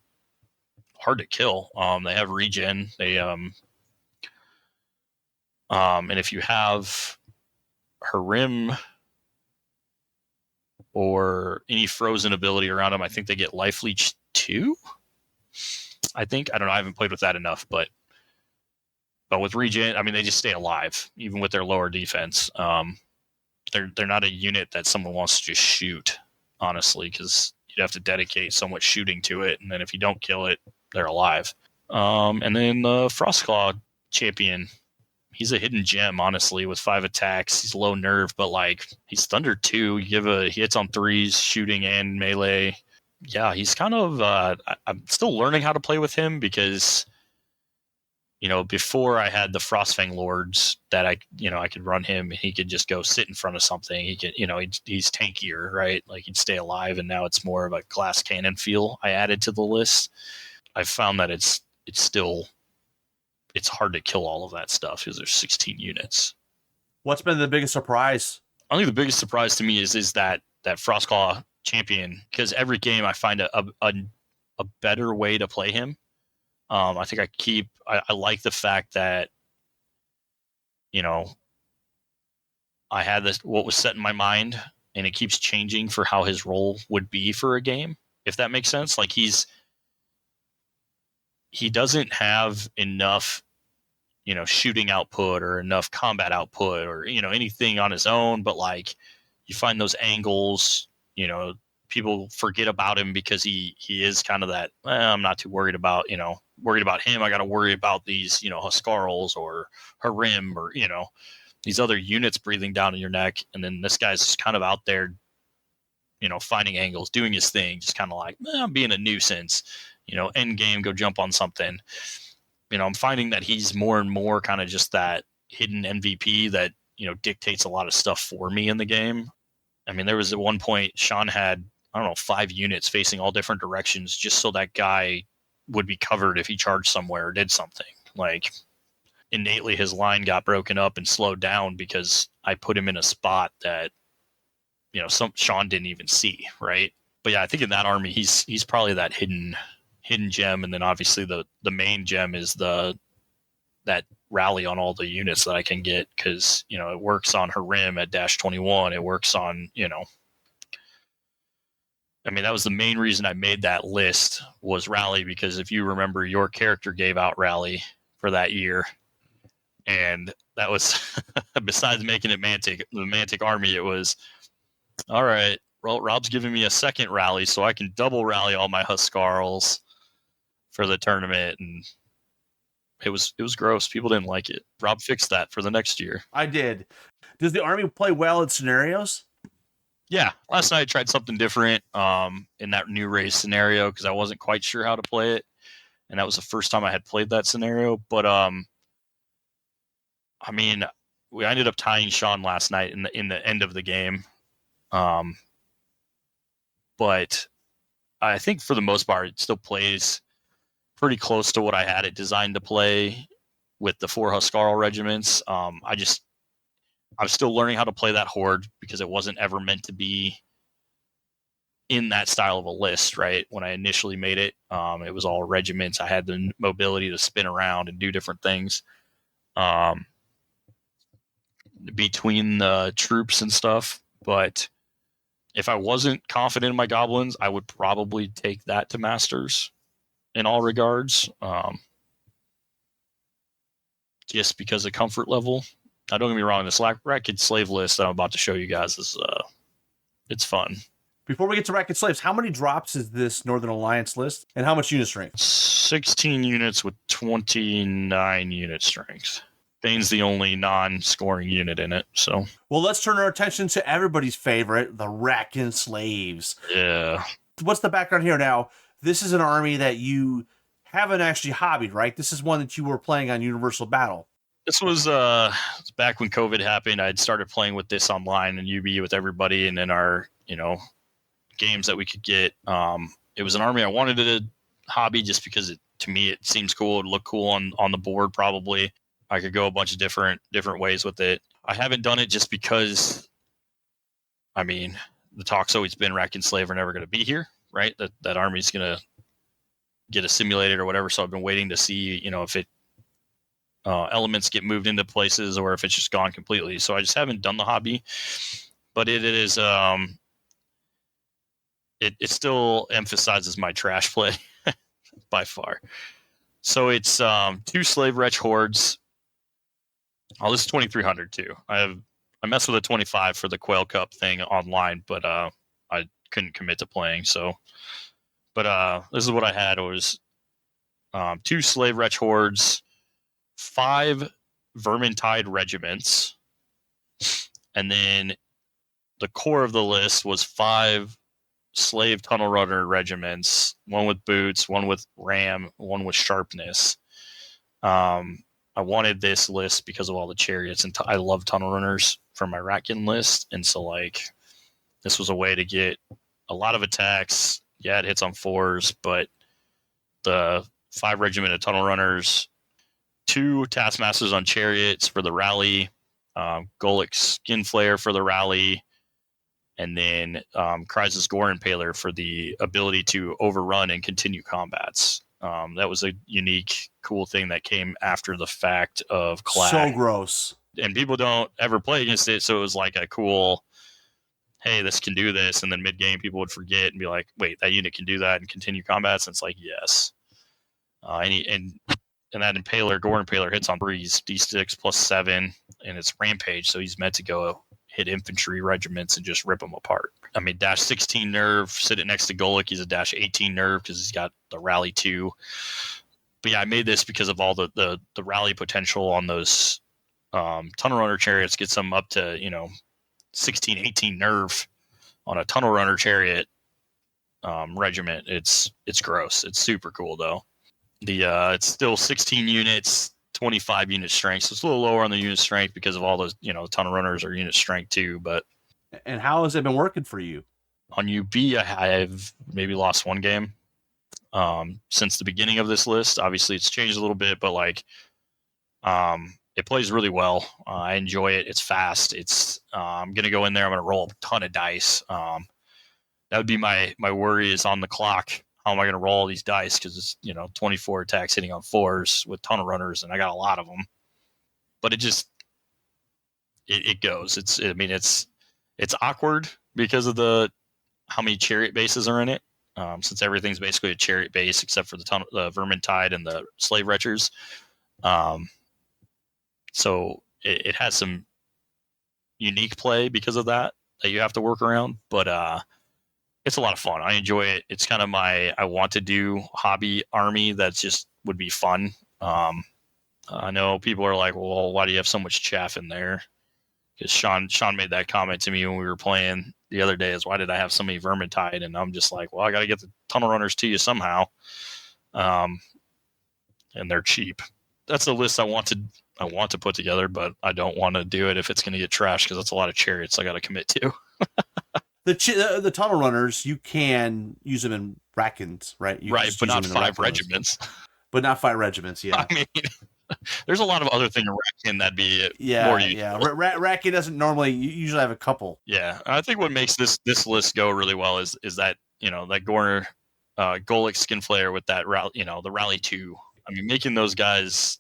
Speaker 2: hard to kill. They have regen. They and if you have Harim or any frozen ability around them, I think they get life leech 2. I don't know. I haven't played with that enough, but with regen, I mean, they just stay alive even with their lower defense. They're not a unit that someone wants to just shoot, honestly, because you'd have to dedicate so much shooting to it, and then if you don't kill it, they're alive. And then the Frostclaw champion, he's a hidden gem, honestly, with 5 attacks. He's low nerve, but he's Thunder 2. He hits on 3s, shooting and melee. Yeah, he's kind of. I'm still learning how to play with him because, before I had the Frostfang Lords that I could run him. He could just go sit in front of something. He could, he's tankier, right? Like he'd stay alive. And now it's more of a glass cannon feel I added to the list. I've found that it's hard to kill all of that stuff because there's 16 units.
Speaker 3: What's been the biggest surprise?
Speaker 2: I think the biggest surprise to me is that Frostclaw champion, because every game I find a better way to play him. I think I like the fact that, I had what was set in my mind, and it keeps changing for how his role would be for a game, if that makes sense. Like he doesn't have enough, shooting output or enough combat output or, anything on his own, but like you find those angles, people forget about him because he is kind of that, I'm not too worried about him. I got to worry about these, Huskarls or Harim or, these other units breathing down in your neck. And then this guy's just kind of out there, finding angles, doing his thing, just kind of like, I'm being a nuisance, end game, go jump on something. I'm finding that he's more and more kind of just that hidden MVP that, dictates a lot of stuff for me in the game. I mean, there was at one point Sean had, 5 units facing all different directions just so that guy would be covered if he charged somewhere or did something. Like innately his line got broken up and slowed down because I put him in a spot that, Sean didn't even see. Right. But yeah, I think in that army, he's probably that hidden gem. And then obviously the main gem is that rally on all the units that I can get. Cause it works on Harim at -21. It works on, that was the main reason I made that list was rally, because if you remember, your character gave out rally for that year. And that was, besides making it the Mantic army, it was, all right, well, Rob's giving me a second rally so I can double rally all my Huskarls for the tournament. And it was gross. People didn't like it. Rob fixed that for the next year.
Speaker 3: I did. Does the army play well in scenarios?
Speaker 2: Yeah, last night I tried something different in that new race scenario because I wasn't quite sure how to play it, and that was the first time I had played that scenario. But we ended up tying Sean last night in the end of the game. But I think for the most part, it still plays pretty close to what I had it designed to play with the 4 Huskarl regiments. I'm still learning how to play that horde because it wasn't ever meant to be in that style of a list, right? When I initially made it, it was all regiments. I had the mobility to spin around and do different things between the troops and stuff. But if I wasn't confident in my goblins, I would probably take that to masters in all regards, just because of comfort level. Now, don't get me wrong, this Racked Slave list that I'm about to show you guys is it's fun.
Speaker 3: Before we get to Racked Slaves, how many drops is this Northern Alliance list, and how much unit strength?
Speaker 2: 16 units with 29 unit strength. Bane's the only non-scoring unit in it. So,
Speaker 3: well, let's turn our attention to everybody's favorite, the Racked Slaves.
Speaker 2: Yeah.
Speaker 3: What's the background here now? This is an army that you haven't actually hobbied, right? This is one that you were playing on Universal Battle.
Speaker 2: This was back when COVID happened. I'd started playing with this online and UB with everybody, and then our games that we could get. It was an army I wanted to hobby just because to me it seems cool. It looked cool on the board. Probably I could go a bunch of different ways with it. I haven't done it just because, the talk's always been Rack and Slave are never going to be here, right? That army's going to get assimilated or whatever. So I've been waiting to see, if it elements get moved into places or if it's just gone completely. So I just haven't done the hobby, but it is it still emphasizes my trash play by far. So it's 2 slave wretch hordes. Oh, this is 2300 too. I messed with a 25 for the Quail Cup thing online, but I couldn't commit to playing. So, but this is what I had. It was 2 slave wretch hordes, 5 Vermintide regiments, and then the core of the list was 5 slave tunnel runner regiments, one with boots, one with ram, one with sharpness. I wanted this list because of all the chariots, and I love tunnel runners for my Ratkin list, and so like this was a way to get a lot of attacks. Yeah, it hits on 4s, but the 5 regiment of tunnel runners, 2 taskmasters on chariots for the rally, Golik skin flare for the rally, and then Kryz's Gore Impaler for the ability to overrun and continue combats. That was a unique, cool thing that came after the fact of Clash.
Speaker 3: So gross.
Speaker 2: And people don't ever play against it, so it was like a cool, hey, this can do this, and then mid-game people would forget and be like, wait, that unit can do that and continue combats? And it's like, yes. And that Impaler, Gore Impaler, hits on breeze, D6 plus 7, and it's Rampage, so he's meant to go hit infantry regiments and just rip them apart. I mean, dash 16 nerve, sit it next to Golik, he's a dash 18 nerve because he's got the rally 2. But yeah, I made this because of all the rally potential on those tunnel runner chariots. Gets them up to 16, 18 nerve on a tunnel runner chariot regiment. It's gross. It's super cool though. It's still 16 units, 25 unit strength, so it's a little lower on the unit strength because of all those tunnel runners are unit strength too. But
Speaker 3: and how has it been working for you?
Speaker 2: On UB, I've maybe lost 1 game since the beginning of this list. Obviously, it's changed a little bit, but like it plays really well. I enjoy it. It's fast. I'm gonna go in there. I'm gonna roll a ton of dice. That would be my worry is on the clock. How am I gonna roll all these dice? Because it's 24 attacks hitting on 4s with tunnel runners, and I got a lot of them. But it goes. It's awkward because of how many chariot bases are in it. Since everything's basically a chariot base except for the Vermintide and the slave retchers. So it has some unique play because of that you have to work around, but it's a lot of fun. I enjoy it. It's kind of I want to do hobby army that's just would be fun. I know people are like, well, why do you have so much chaff in there? Because Sean made that comment to me when we were playing the other day, is why did I have so many Vermintide? And I'm just like, well, I got to get the tunnel runners to you somehow. And they're cheap. That's the list I want to put together, but I don't want to do it if it's going to get trashed because that's a lot of chariots I got to commit to.
Speaker 3: The tunnel runners, you can use them in Rackins, right?
Speaker 2: Right, but not 5 regiments.
Speaker 3: But not 5 regiments, yeah.
Speaker 2: I mean, there's a lot of other things in Rackin that'd be more useful.
Speaker 3: Yeah. Rackin doesn't normally. You usually have a couple.
Speaker 2: Yeah, I think what makes this list go really well is that that Gorner, Golik skin flare with that the rally 2. I mean, making those guys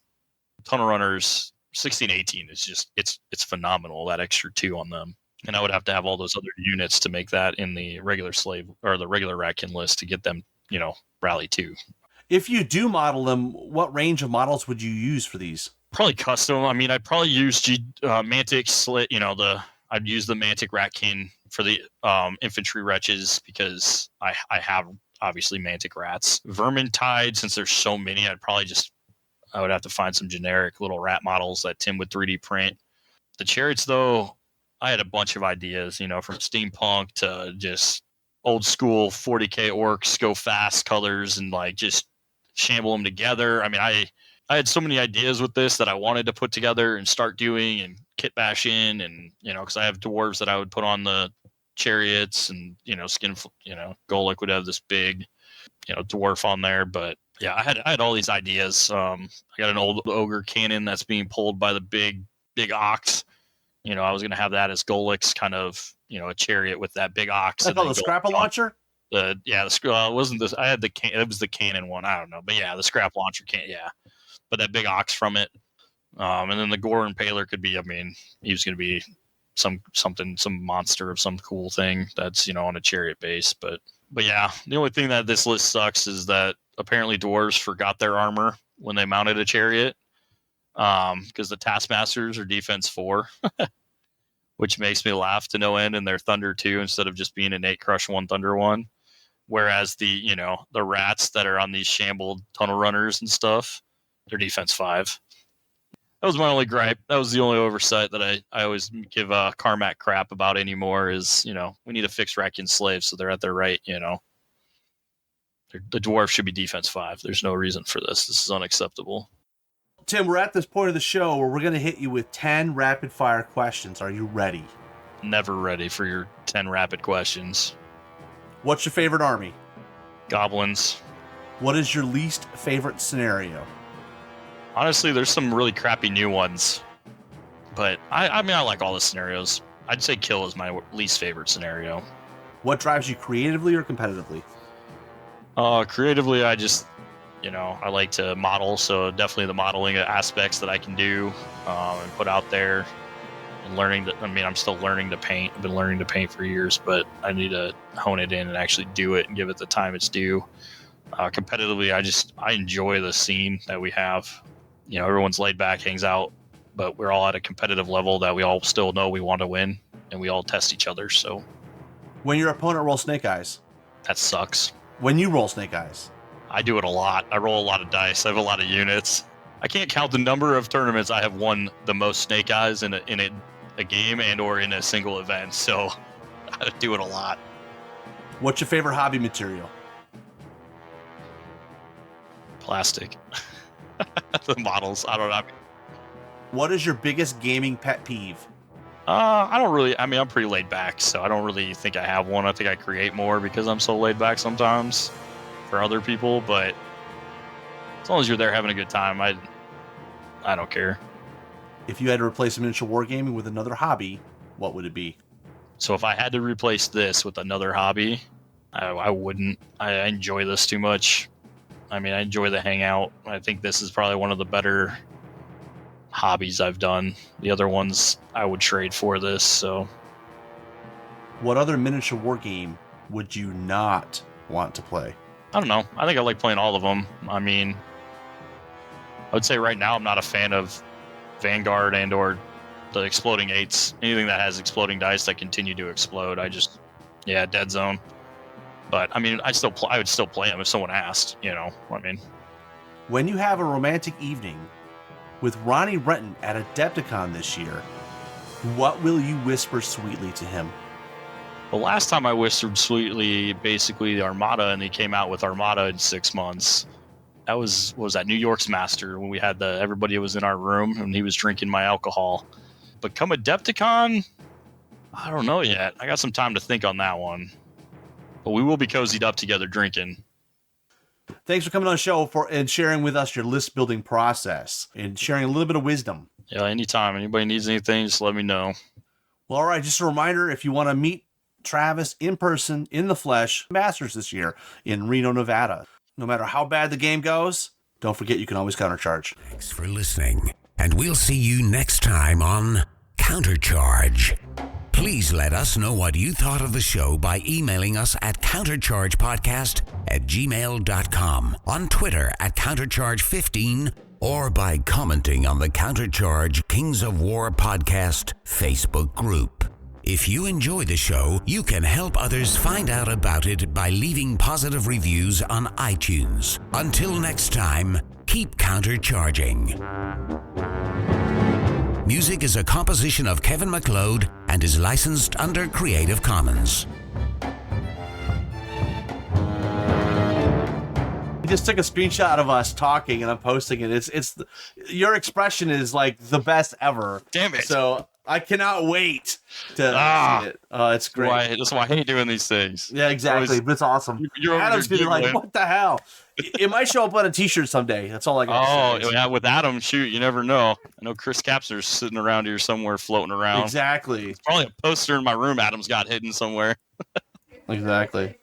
Speaker 2: tunnel runners 16, 18 is just it's phenomenal. That extra 2 on them, and I would have to have all those other units to make that in the regular slave or the regular Rackin list to get them rally 2.
Speaker 3: If you do model them, what range of models would you use for these?
Speaker 2: Probably custom. I mean, I'd probably use Mantic Slit. I'd use the Mantic Ratkin for the infantry wretches because I have obviously Mantic Rats. Vermintide, since there's so many, I would have to find some generic little rat models that Timm would 3D print. The chariots, though, I had a bunch of ideas, from steampunk to just old school 40K orcs, go fast colors and like just shamble them together. I mean, I had so many ideas with this that I wanted to put together and start doing and kit bash in, and because I have dwarves that I would put on the chariots, and Golik would have this big dwarf on there. But yeah, I had all these ideas. I got an old ogre cannon that's being pulled by the big ox. I was gonna have that as Golik's kind of a chariot with that big ox.
Speaker 3: Like the Scrapple launcher.
Speaker 2: Wasn't this? I had it was the cannon one. I don't know, but yeah, the scrap launcher can't. Yeah, but that big ox from it. And then the Gore Impaler could be. I mean, he was going to be some monster of some cool thing that's on a chariot base. But yeah, the only thing that this list sucks is that apparently dwarves forgot their armor when they mounted a chariot. Because the Taskmasters are defense 4. Which makes me laugh to no end, and they're Thunder 2 instead of just being innate Crush 1, Thunder 1. Whereas the rats that are on these shambled tunnel runners and stuff, they're defense 5. That was my only gripe. That was the only oversight that I always give Carmack crap about anymore is, we need to fix Rack and Slave so they're at their right, The dwarf should be defense 5. There's no reason for this. This is unacceptable.
Speaker 3: Tim, we're at this point of the show where we're going to hit you with 10 rapid-fire questions. Are you ready?
Speaker 2: Never ready for your 10 rapid questions.
Speaker 3: What's your favorite army?
Speaker 2: Goblins.
Speaker 3: What is your least favorite scenario?
Speaker 2: Honestly, there's some really crappy new ones. But, I like all the scenarios. I'd say kill is my least favorite scenario.
Speaker 3: What drives you creatively or competitively?
Speaker 2: Creatively, I just, I like to model, so definitely the modeling aspects that I can do and put out there and learning that. I'm still learning to paint. I've been learning to paint for years, but I need to hone it in and actually do it and give it the time it's due. Competitively, I enjoy the scene that we have. Everyone's laid back, hangs out, but we're all at a competitive level that we all still know we want to win, and we all test each other. So,
Speaker 3: when your opponent rolls snake eyes,
Speaker 2: that sucks.
Speaker 3: When you roll snake eyes,
Speaker 2: I do it a lot. I roll a lot of dice. I have a lot of units. I can't count the number of tournaments I have won the most snake eyes in a game and or in a single event. So I do it a lot.
Speaker 3: What's your favorite hobby material?
Speaker 2: Plastic. The models. I don't know.
Speaker 3: What is your biggest gaming pet peeve?
Speaker 2: I don't really, I'm pretty laid back, so I don't really think I have one. I think I create more because I'm so laid back sometimes for other people, but as long as you're there having a good time, I don't care.
Speaker 3: If you had to replace miniature wargaming with another hobby, what would it be?
Speaker 2: So if I had to replace this with another hobby, I wouldn't. I enjoy this too much. I enjoy the hangout. I think this is probably one of the better hobbies I've done. The other ones I would trade for this. So
Speaker 3: what other miniature war game would you not want to play?
Speaker 2: I don't know. I think I like playing all of them. I would say right now I'm not a fan of Vanguard and or the exploding 8s. Anything that has exploding dice that continue to explode. Dead Zone. But I would still play them if someone asked,
Speaker 3: When you have a romantic evening with Ronnie Renton at Adepticon this year, what will you whisper sweetly to him?
Speaker 2: The last time I whispered sweetly, basically the Armada, and he came out with Armada in 6 months. That was at New York's Master when we had everybody was in our room and he was drinking my alcohol. But come Adepticon, I don't know yet. I got some time to think on that one. But we will be cozied up together drinking.
Speaker 3: Thanks for coming on the show and sharing with us your list building process and sharing a little bit of wisdom.
Speaker 2: Yeah, anytime. Anybody needs anything, just let me know.
Speaker 3: Well, all right. Just a reminder, if you want to meet Travis in person, in the flesh, Masters this year in Reno, Nevada. No matter how bad the game goes, don't forget you can always countercharge.
Speaker 1: Thanks for listening, and we'll see you next time on Countercharge. Please let us know what you thought of the show by emailing us at counterchargepodcast@gmail.com, on Twitter at countercharge15, or by commenting on the Countercharge Kings of War podcast Facebook group. If you enjoy the show, you can help others find out about it by leaving positive reviews on iTunes. Until next time, keep countercharging. Music is a composition of Kevin MacLeod and is licensed under Creative Commons.
Speaker 3: I just took a screenshot of us talking and I'm posting it. Your expression is like the best ever.
Speaker 2: Damn it.
Speaker 3: So I cannot wait to see it. It's great.
Speaker 2: That's why I hate doing these things.
Speaker 3: Yeah, exactly. But it's awesome. Adam's gonna be like, what the hell? It might show up on a t-shirt someday. That's all I got to say.
Speaker 2: Yeah, with Adam, shoot, you never know. I know Chris Kapsner's sitting around here somewhere floating around.
Speaker 3: Exactly.
Speaker 2: It's probably a poster in my room Adam's got hidden somewhere.
Speaker 3: Exactly.